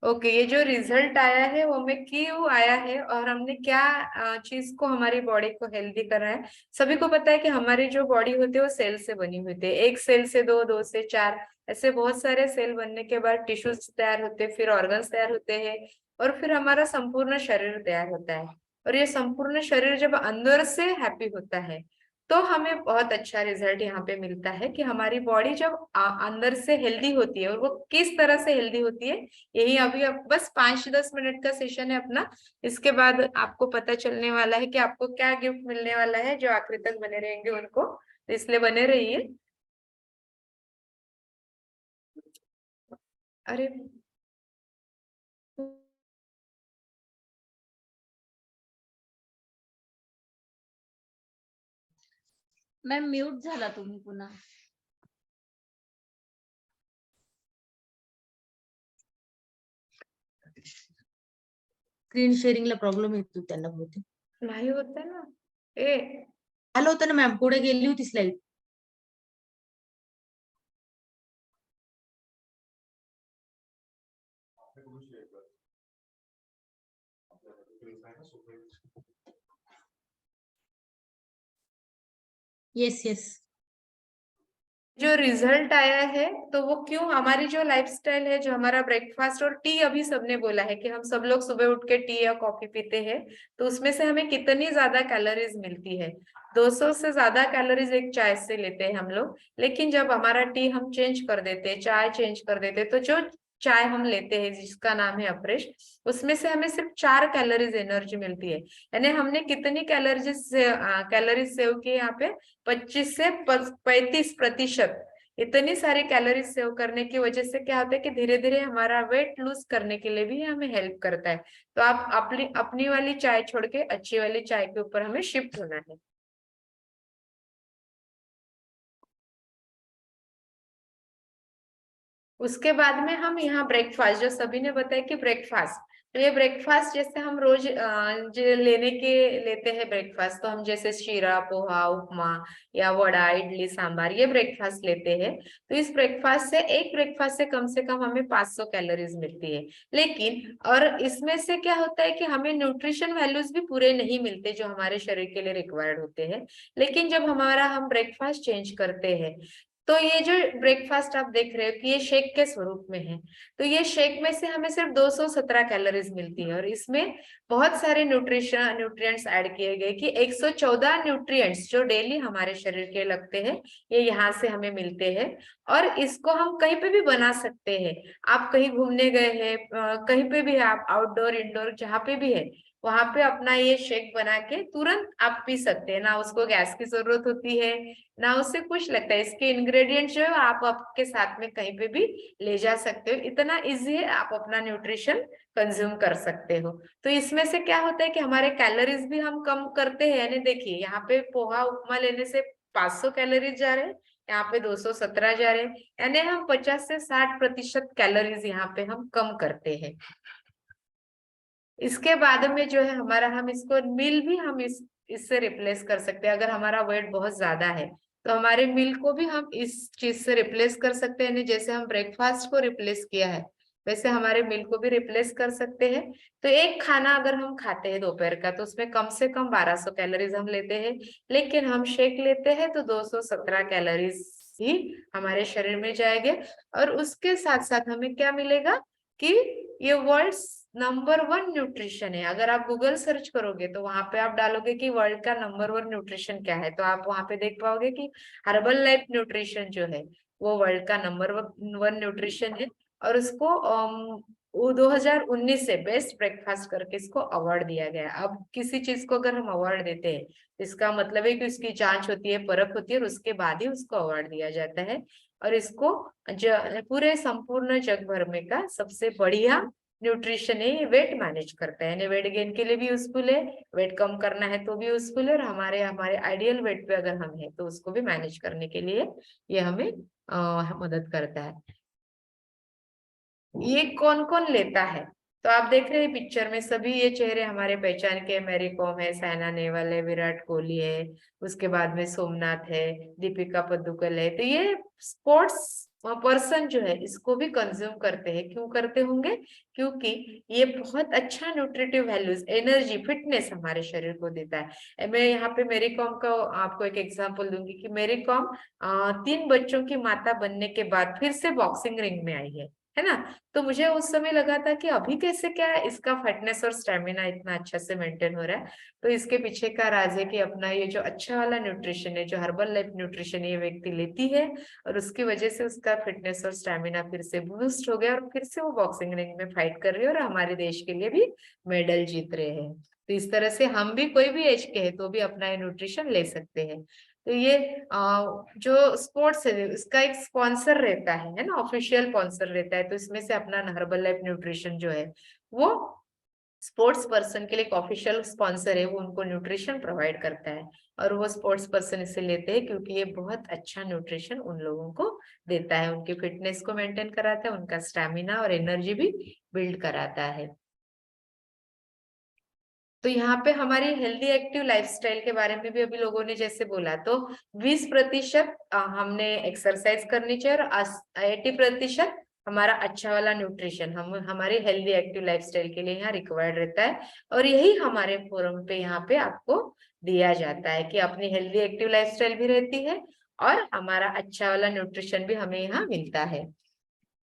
ओके, ये जो रिजल्ट आया है वो हमें क्यों आया है और हमने क्या चीज को हमारी बॉडी को हेल्दी करा है। सभी को पता है कि हमारी जो बॉडी होती है वो सेल से बनी हुई होती है। एक सेल से दो से चार, ऐसे बहुत सारे सेल बनने के बाद टिश्यूज तैयार होते हैं, फिर ऑर्गन्स तैयार होते हैं और फिर हमारा संपूर्ण शरीर तैयार होता है। और ये संपूर्ण शरीर जब अंदर से हैप्पी होता है तो हमें बहुत अच्छा रिजल्ट यहाँ पे मिलता है कि हमारी बॉडी जब अंदर से हेल्दी होती है। और वो किस तरह से हेल्दी होती है यही अभी बस 5-10 मिनट का सेशन है अपना। इसके बाद आपको पता चलने वाला है कि आपको क्या गिफ्ट मिलने वाला है। जो आखिर तक बने रहेंगे उनको, तो इसलिए बने रहिए। अरे मॅम म्यूट झाला तुम्ही पुन्हा. स्क्रीन शेअरिंगला प्रॉब्लेम येतो त्यांना बहुतेक. नाही होत ना ए. आलं होतं ना मॅम, पुढे गेली होती स्लाइड. यस. जो रिजल्ट आया है तो वो क्यों, हमारी जो लाइफस्टाइल है, जो हमारा ब्रेकफास्ट और टी, अभी सबने बोला है कि हम सब लोग सुबह उठ के टी या कॉफी पीते हैं, तो उसमें से हमें कितनी ज्यादा कैलोरीज मिलती है। 200 से ज्यादा कैलोरीज एक चाय से लेते हैं हम लोग। लेकिन जब हमारा टी हम चेंज कर देते हैं, चाय चेंज कर देते हैं, तो जो चाय हम लेते हैं जिसका नाम है अफ्रेश, उसमें से हमें सिर्फ 4 कैलोरीज एनर्जी मिलती है। यानी हमने कितनी कैलोरीज सेव की यहाँ पे, 25 से 35%। इतनी सारी कैलोरीज सेव करने की वजह से क्या होता है कि धीरे धीरे हमारा वेट लूज करने के लिए भी हमें हेल्प करता है। तो आप अपनी वाली चाय छोड़ के अच्छी वाली चाय के ऊपर हमें शिफ्ट होना है। उसके बाद में हम यहाँ ब्रेकफास्ट, जो सभी ने बताया कि ब्रेकफास्ट, तो ये ब्रेकफास्ट जैसे हम रोज जो लेते हैं ब्रेकफास्ट, तो हम जैसे शीरा, पोहा, उपमा या वड़ा, इडली, सांभर, ये ब्रेकफास्ट लेते हैं। तो इस ब्रेकफास्ट से कम हमें 500 कैलोरीज मिलती है। लेकिन और इसमें से क्या होता है कि हमें न्यूट्रिशन वैल्यूज भी पूरे नहीं मिलते जो हमारे शरीर के लिए रिक्वायर्ड होते हैं। लेकिन जब हम ब्रेकफास्ट चेंज करते हैं, तो ये जो ब्रेकफास्ट आप देख रहे हो कि ये शेक के स्वरूप में है, तो ये शेक में से हमें सिर्फ 217 कैलोरीज मिलती है। और इसमें बहुत सारे न्यूट्रिएंट्स ऐड किए गए कि 114 न्यूट्रिएंट्स जो डेली हमारे शरीर के लगते हैं, ये यहाँ से हमें मिलते हैं। और इसको हम कहीं पे भी बना सकते हैं। आप कहीं घूमने गए हैं, कहीं पे भी है, आप आउटडोर इंडोर जहाँ पे भी है, वहां पे अपना ये शेक बना के तुरंत आप पी सकते हैं। ना उसको गैस की जरूरत होती है, ना उससे कुछ लगता है। इसके इंग्रेडिएंट्स जो है आप आपके साथ में कहीं पे भी ले जा सकते हो। इतना इजी है, आप अपना न्यूट्रिशन कंज्यूम कर सकते हो। तो इसमें से क्या होता है कि हमारे कैलोरीज भी हम कम करते हैं। यानी देखिए, यहाँ पे पोहा उपमा लेने से 500 कैलोरीज जा रहे हैं, यहाँ पे 217 जा रहे हैं। यानी हम 50 से 60% कैलोरीज यहाँ पे हम कम करते हैं। इसके बाद में जो है हमारा, हम इसको मील भी हम इससे रिप्लेस कर सकते हैं। अगर हमारा वेट बहुत ज्यादा है तो हमारे मील को भी हम इस चीज से रिप्लेस कर सकते हैं। जैसे हम ब्रेकफास्ट को रिप्लेस किया है, वैसे हमारे मील को भी रिप्लेस कर सकते हैं। तो एक खाना अगर हम खाते हैं दोपहर का तो उसमें कम से कम 1200 कैलोरीज हम लेते हैं, लेकिन हम शेक लेते हैं तो 217 कैलोरीज ही हमारे शरीर में जाएंगे। और उसके साथ साथ हमें क्या मिलेगा कि ये वर्ल्ड नंबर 1 न्यूट्रिशन है। अगर आप गूगल सर्च करोगे तो वहां पे आप डालोगे कि वर्ल्ड का नंबर 1 न्यूट्रिशन क्या है, तो आप वहां पे देख पाओगे कि हर्बल लाइफ न्यूट्रिशन जो है वो वर्ल्ड का नंबर 1 न्यूट्रिशन है। और उसको वो 2019 से बेस्ट ब्रेकफास्ट करके इसको अवार्ड दिया गया। अब किसी चीज को अगर हम अवार्ड देते हैं इसका मतलब है कि उसकी जांच होती है, परख होती है और उसके बाद ही उसको अवार्ड दिया जाता है। और इसको पूरे संपूर्ण जग भर में का सबसे बढ़िया न्यूट्रिशन है। ये वेट मैनेज करता है, यानी वेट गेन के लिए भी यूजफुल है, वेट कम करना है तो भी यूजफुल है, और हमारे आइडियल वेट पे अगर हम है तो उसको भी मैनेज करने के लिए ये हमें मदद करता है। ये कौन कौन लेता है, तो आप देख रहे हैं पिक्चर में सभी ये चेहरे हमारे पहचान के। मैरी कॉम है, साइना नेहवाल है, विराट कोहली है, उसके बाद में सोमनाथ है, दीपिका पदुकोण है। तो ये स्पोर्ट्स पर्सन जो है इसको भी कंज्यूम करते हैं। क्यों करते होंगे? क्योंकि ये बहुत अच्छा न्यूट्रिटिव वैल्यूज, एनर्जी, फिटनेस हमारे शरीर को देता है। मैं यहाँ पे मेरी कॉम का आपको एक एग्जांपल दूंगी कि मेरी कॉम 3 बच्चों की माता बनने के बाद फिर से बॉक्सिंग रिंग में आई है ना। तो मुझे उस समय लगा था कि अभी कैसे क्या इसका फिटनेस और स्टेमिना इतना अच्छा से मेंटेन हो रहा है। तो इसके पीछे का राज है कि अपना ये जो अच्छा वाला न्यूट्रिशन है, जो हर्बल लाइफ न्यूट्रिशन ये व्यक्ति लेती है और उसकी वजह से उसका फिटनेस और स्टेमिना फिर से बूस्ट हो गया और फिर से वो बॉक्सिंग रिंग में फाइट कर रही है और हमारे देश के लिए भी मेडल जीत रहे हैं। तो इस तरह से हम भी कोई भी एज के हैं तो भी अपना ये न्यूट्रिशन ले सकते हैं। तो ये जो स्पोर्ट्स है इसका एक स्पॉन्सर रहता है ना, ऑफिशियल स्पॉन्सर रहता है। तो इसमें से अपना हर्बल लाइफ न्यूट्रिशन जो है वो स्पोर्ट्स पर्सन के लिए एक ऑफिशियल स्पॉन्सर है, वो उनको न्यूट्रिशन प्रोवाइड करता है और वो स्पोर्ट्स पर्सन इसे लेते हैं क्योंकि ये बहुत अच्छा न्यूट्रिशन उन लोगों को देता है, उनकी फिटनेस को मेंटेन कराता है, उनका स्टैमिना और एनर्जी भी बिल्ड कराता है। तो यहाँ पे हमारी हेल्दी एक्टिव लाइफस्टाइल के बारे में भी अभी लोगों ने जैसे बोला, तो 20% हमने एक्सरसाइज करनी चाहिए और 80% हमारा अच्छा वाला न्यूट्रिशन हम हमारी हेल्दी एक्टिव लाइफस्टाइल के लिए यहाँ रिक्वायर्ड रहता है। और यही हमारे फोरम पे यहाँ पे आपको दिया जाता है कि अपनी हेल्दी एक्टिव लाइफस्टाइल भी रहती है और हमारा अच्छा वाला न्यूट्रिशन भी हमें यहाँ मिलता है।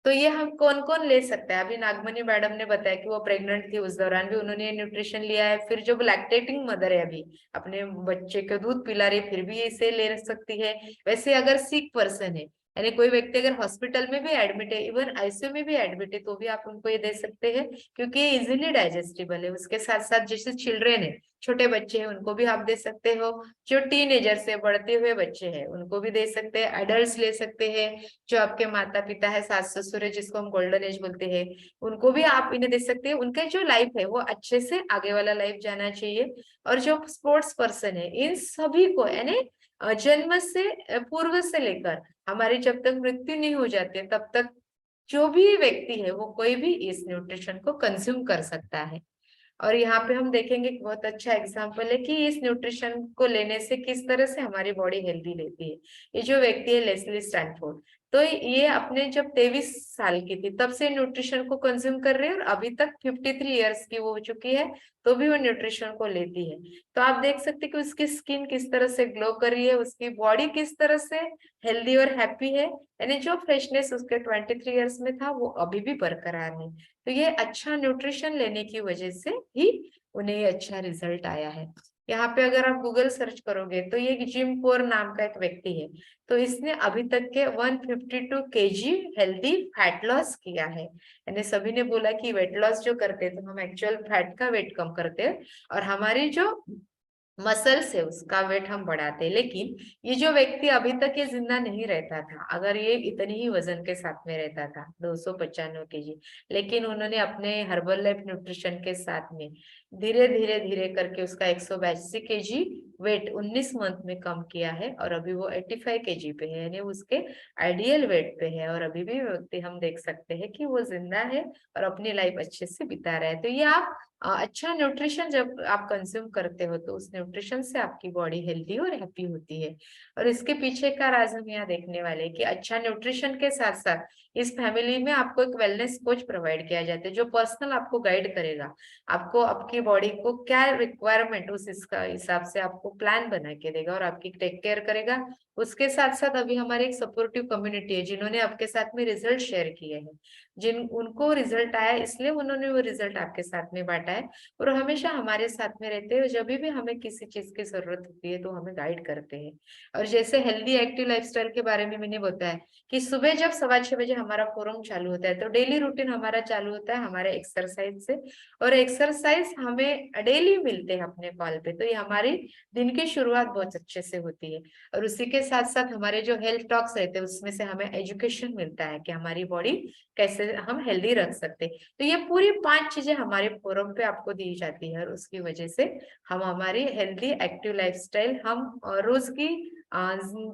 तो ये हम कौन कौन ले सकते हैं? अभी नागमणि मैडम ने बताया कि वो प्रेग्नेंट थी, उस दौरान भी उन्होंने न्यूट्रिशन लिया है। फिर जो लैक्टेटिंग मदर है अभी अपने बच्चे को दूध पिला रही फिर भी इसे ले सकती है। वैसे अगर सिक पर्सन है, यानी कोई व्यक्ति अगर हॉस्पिटल में भी एडमिट है, इवन आईसीयू में भी एडमिट है, तो भी आप उनको ये दे सकते हैं क्योंकि ये इजिली डाइजेस्टिबल है। उसके साथ साथ जैसे चिल्ड्रेन है, छोटे बच्चे हैं, उनको भी आप दे सकते हो। जो टीनेजर से बढ़ते हुए बच्चे हैं उनको भी दे सकते हैं। एडल्ट ले सकते हैं, जो आपके माता पिता है, सास ससुर है, जिसको हम गोल्डन एज बोलते हैं, उनको भी आप इन्हें दे सकते हैं। उनके जो लाइफ है वो अच्छे से आगे वाला लाइफ जाना चाहिए। और जो स्पोर्ट्स पर्सन है इन सभी को, यानी जन्म से पूर्व से लेकर हमारी जब तक मृत्यु नहीं हो जाती है तब तक जो भी व्यक्ति है वो कोई भी इस न्यूट्रिशन को कंज्यूम कर सकता है। और यहाँ पे हम देखेंगे कि बहुत अच्छा एग्जाम्पल है कि इस न्यूट्रिशन को लेने से किस तरह से हमारी बॉडी हेल्दी रहती है। ये जो व्यक्ति है लेस्ली स्टैनफोर्ड, तो ये अपने जब 23 साल की थी तब से न्यूट्रिशन को कंज्यूम कर रही है और अभी तक 53 इयर्स की वो हो चुकी है तो भी वो न्यूट्रिशन को लेती है। तो आप देख सकते हैं कि उसकी स्किन किस तरह से ग्लो कर रही है, उसकी बॉडी किस तरह से हेल्दी और हैप्पी है, यानी जो फ्रेशनेस उसके 23 इयर्स में था वो अभी भी बरकरार है। तो ये अच्छा न्यूट्रिशन लेने की वजह से ही उन्हें ये अच्छा रिजल्ट आया है। यहाँ पे अगर आप गूगल सर्च करोगे तो ये जिम कोर नाम का एक व्यक्ति है, तो इसने अभी तक के 152 kg हेल्दी फैट लॉस किया है। यानी सभी ने बोला कि वेट लॉस जो करते हैं तो हम एक्चुअल फैट का वेट कम करते हैं और हमारी जो मसल्स है उसका वेट हम बढ़ाते हैं। लेकिन ये जो व्यक्ति अभी तक ये जिंदा नहीं रहता था अगर ये इतनी ही वजन के साथ में रहता था 295 kg, लेकिन उन्होंने अपने हर्बल लाइफ न्यूट्रिशन के साथ में धीरे धीरे करके उसका 182 kg वेट 19 मंथ में कम किया है और अभी वो 85 kg पे है, यानी उसके आइडियल वेट पे है। और अभी भी व्यक्ति हम देख सकते हैं कि वो जिंदा है और अपनी लाइफ अच्छे से बिता रहा है। तो ये आप अच्छा न्यूट्रिशन जब आप कंज्यूम करते हो तो उस न्यूट्रिशन से आपकी बॉडी हेल्दी और हैप्पी होती है। और इसके पीछे का राज हम यहाँ देखने वाले हैं कि अच्छा न्यूट्रिशन के साथ साथ इस फैमिली में आपको एक वेलनेस कोच प्रोवाइड किया जाता है जो पर्सनल आपको गाइड करेगा, आपको आपकी बॉडी को क्या रिक्वायरमेंट उस इसका हिसाब से आपको प्लान बना के देगा और आपकी टेक केयर करेगा। उसके साथ साथ अभी हमारे एक सपोर्टिव कम्युनिटी है जिन्होंने आपके साथ में रिजल्ट शेयर किए हैं, जिन उनको रिजल्ट आया इसलिए उन्होंने वो रिजल्ट आपके साथ में बांटा है और हमेशा हमारे साथ में रहते हैं। जब भी हमें किसी चीज की जरूरत होती है तो हमें गाइड करते हैं। और जैसे हेल्दी एक्टिव लाइफस्टाइल के बारे में मैंने बताया कि सुबह जब 6:15 बजे हमारा फोरम चालू होता है तो डेली रूटीन हमारा चालू होता है हमारे एक्सरसाइज से, और एक्सरसाइज हमें डेली मिलते हैं अपने कॉल पे। तो ये हमारी दिन की शुरुआत बहुत अच्छे से होती है। और उसी के साथ साथ हमारे जो हेल्थ टॉक्स रहते हैं उसमें से हमें एजुकेशन मिलता है कि हमारी बॉडी कैसे हम हेल्दी रख सकते हैं। तो ये पूरी 5 चीजें हमारे फोरम पे आपको दी जाती है और उसकी वजह से हम हमारी हेल्दी एक्टिव लाइफस्टाइल हम रोज की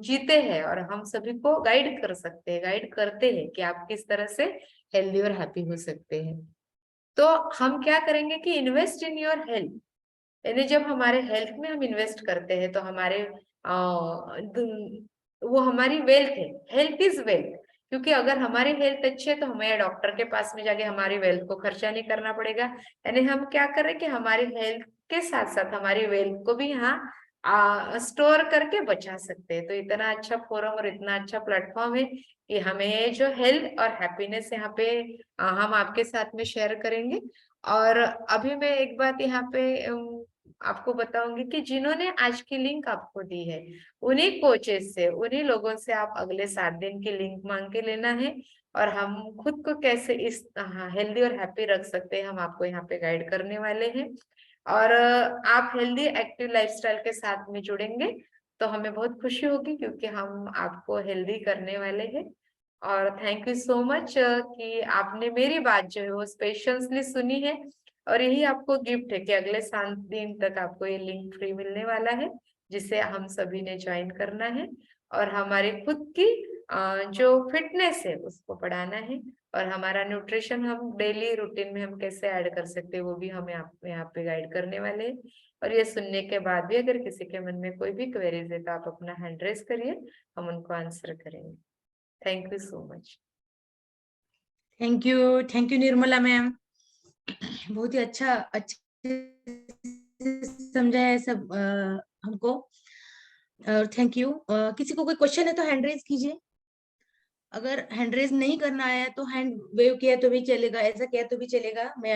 जीते हैं और हम सभी को गाइड कर सकते हैं, गाइड करते हैं कि आप किस तरह से हेल्दी और हैप्पी हो सकते हैं। तो हम क्या करेंगे कि इन्वेस्ट इन योर हेल्थ, यानी जब हमारे हेल्थ में हम इन्वेस्ट करते हैं तो हमारे वो हमारी वेल्थ है। हेल्थ इज वेल्थ, क्योंकि अगर हमारी हेल्थ अच्छी है तो हमें डॉक्टर के पास में जाके हमारी वेल्थ को खर्चा नहीं करना पड़ेगा। यानी हम क्या कर रहे हैं कि हमारी हेल्थ के साथ साथ हमारी वेल्थ को भी यहाँ स्टोर करके बचा सकते हैं। तो इतना अच्छा फोरम और इतना अच्छा प्लेटफॉर्म है कि हमें जो हेल्थ और हैप्पीनेस यहाँ पे हम आपके साथ में शेयर करेंगे। और अभी मैं एक बात यहाँ पे आपको बताऊंगी कि जिन्होंने आज की लिंक आपको दी है उन्हीं कोचेस से, उन्हीं लोगों से आप अगले 7 दिन की लिंक मांग के लेना है। और हम खुद को कैसे इस हेल्दी और हैप्पी रख सकते हैं हम आपको यहाँ पे गाइड करने वाले हैं। और आप हेल्दी एक्टिव लाइफस्टाइल के साथ में जुड़ेंगे तो हमें बहुत खुशी होगी क्योंकि हम आपको हेल्दी करने वाले हैं। और थैंक यू सो मच कि आपने मेरी बात जो है वो पेशेंसली सुनी है। और यही आपको गिफ्ट है कि अगले 7 दिन तक आपको ये लिंक फ्री मिलने वाला है जिसे हम सभी ने ज्वाइन करना है और हमारी खुद की जो फिटनेस है उसको बढ़ाना है। और हमारा न्यूट्रिशन हम डेली रूटीन में हम कैसे ऐड कर सकते हैं वो भी हमें आप यहाँ पे गाइड करने वाले हैं। और ये सुनने के बाद भी अगर किसी के मन में कोई भी क्वेरीज है तो आप अपना हैंड रेज करिए, हम उनको आंसर करेंगे। Thank you so much. Thank you Nirmala ma'am, बहुत ही अच्छे समझाया है सब हमको। और थैंक यू। किसी को कोई क्वेश्चन है तो हैंड रेज कीजिए। अगर हैंड रेज नहीं करना आया तो हैंड वेव किया तो भी चलेगा, ऐसा किया तो भी चलेगा। मैं